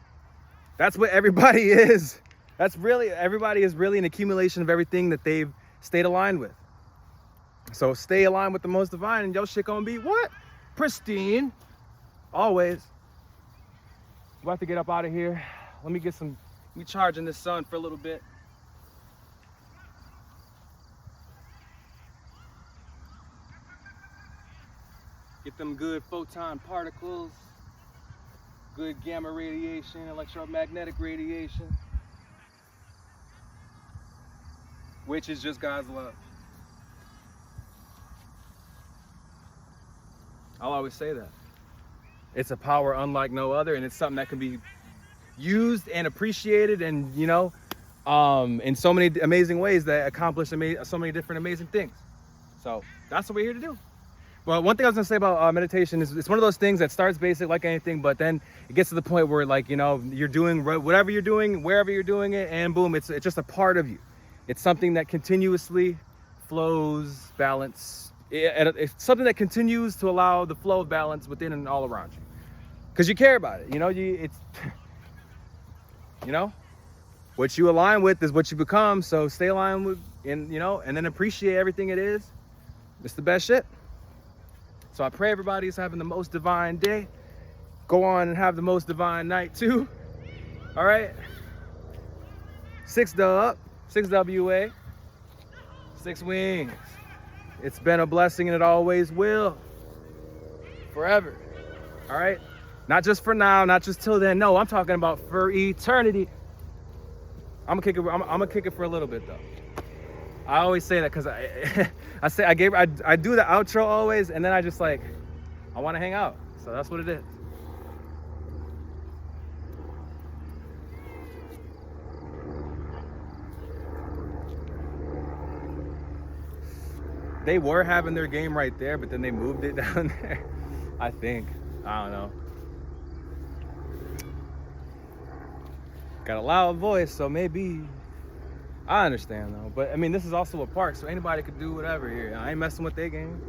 That's what everybody is. Everybody is really an accumulation of everything that they've stayed aligned with. So stay aligned with the most divine and your shit gonna be what? Pristine. Always. We're about to get up out of here. Let me charge in this sun for a little bit. Get them good photon particles, good gamma radiation, electromagnetic radiation, which is just God's love. I'll always say that. It's a power unlike no other, and it's something that can be used and appreciated, and in so many amazing ways that accomplish so many different amazing things. So that's what we're here to do. Well, one thing I was gonna say about meditation is it's one of those things that starts basic like anything, but then it gets to the point where you're doing whatever you're doing, wherever you're doing it, and boom, it's just a part of you. It's something that continuously flows, balance. It's something that continues to allow the flow of balance within and all around you, because you care about it. What you align with is what you become. So stay aligned with, and then appreciate everything it is. It's the best shit. So I pray everybody's having the most divine day. Go on and have the most divine night too. All right. 6 WA, 6 wings. It's been a blessing, and it always will. Forever. All right. Not just for now, not just till then. No, I'm talking about for eternity. I'm gonna kick it for a little bit though. I always say that because I do the outro always, and then I just I want to hang out. So that's what it is. They were having their game right there, but then they moved it down there. I think. I don't know. Got a loud voice, so maybe. I understand though. But I mean, this is also a park, so anybody could do whatever here. I ain't messing with their game.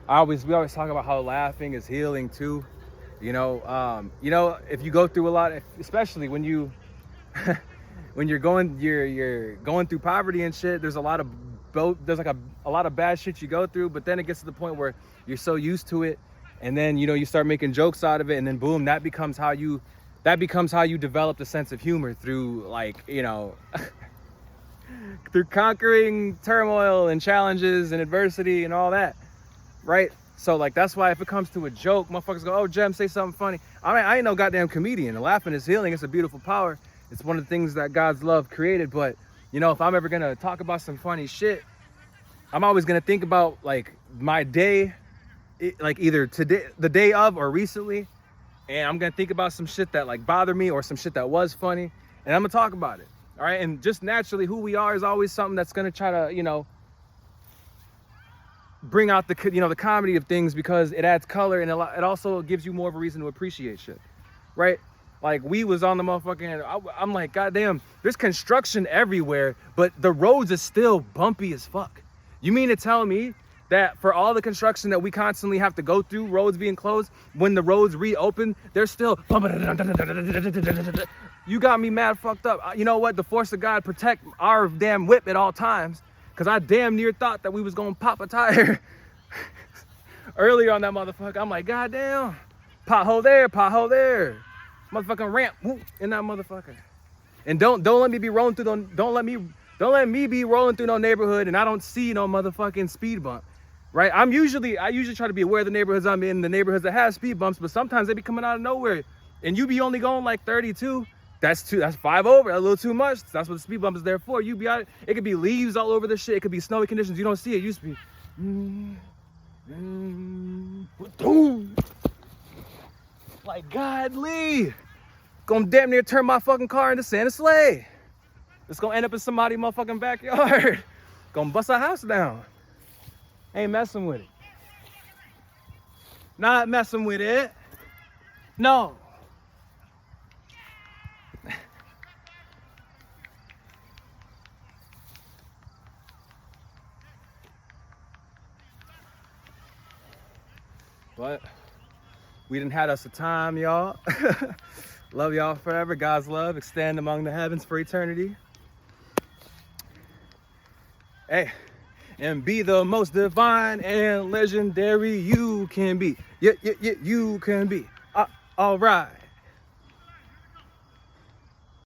We always talk about how laughing is healing too. If you go through a lot, especially when you're going through poverty and shit, there's a lot of bad shit you go through, but then it gets to the point where you're so used to it, and then you start making jokes out of it, and then boom, that becomes how you develop the sense of humor through through conquering turmoil and challenges and adversity and all that, right? So that's why if it comes to a joke, motherfuckers go, "Oh, Jem, say something funny." I mean, I ain't no goddamn comedian. The laughing is healing. It's a beautiful power. It's one of the things that God's love created. But if I'm ever gonna talk about some funny shit, I'm always gonna think about my day, either today, the day of, or recently, and I'm gonna think about some shit that bothered me or some shit that was funny, and I'm gonna talk about it. All right, and just naturally, who we are is always something that's gonna try to bring out the comedy of things, because it adds color, and it also gives you more of a reason to appreciate shit, right? We was on the motherfucking, I'm like, goddamn, there's construction everywhere, but the roads is still bumpy as fuck. You mean to tell me that for all the construction that we constantly have to go through, roads being closed, when the roads reopen, they're still you got me mad fucked up. You know what? The force of God protect our damn whip at all times. Because I damn near thought that we was going to pop a tire earlier on that motherfucker. I'm like, goddamn, pothole there, motherfucking ramp in that motherfucker. And don't let me be rolling through don't let me be rolling through no neighborhood and I don't see no motherfucking speed bump, right? I usually try to be aware of the neighborhoods I'm in, the neighborhoods that have speed bumps, but sometimes they be coming out of nowhere, and you be only going 32. That's 5 over, a little too much. That's what the speed bump is there for. You be out, it could be leaves all over the shit. It could be snowy conditions. You don't see it. It used to be, like, godly. Gonna damn near turn my fucking car into Santa Sleigh. It's gonna end up in somebody's motherfucking backyard. Gonna bust our house down. Ain't messing with it. Not messing with it. No. But we done had us a time, y'all. Love y'all forever. God's love extend among the heavens for eternity. Hey, and be the most divine and legendary you can be. Yeah, you can be. All right.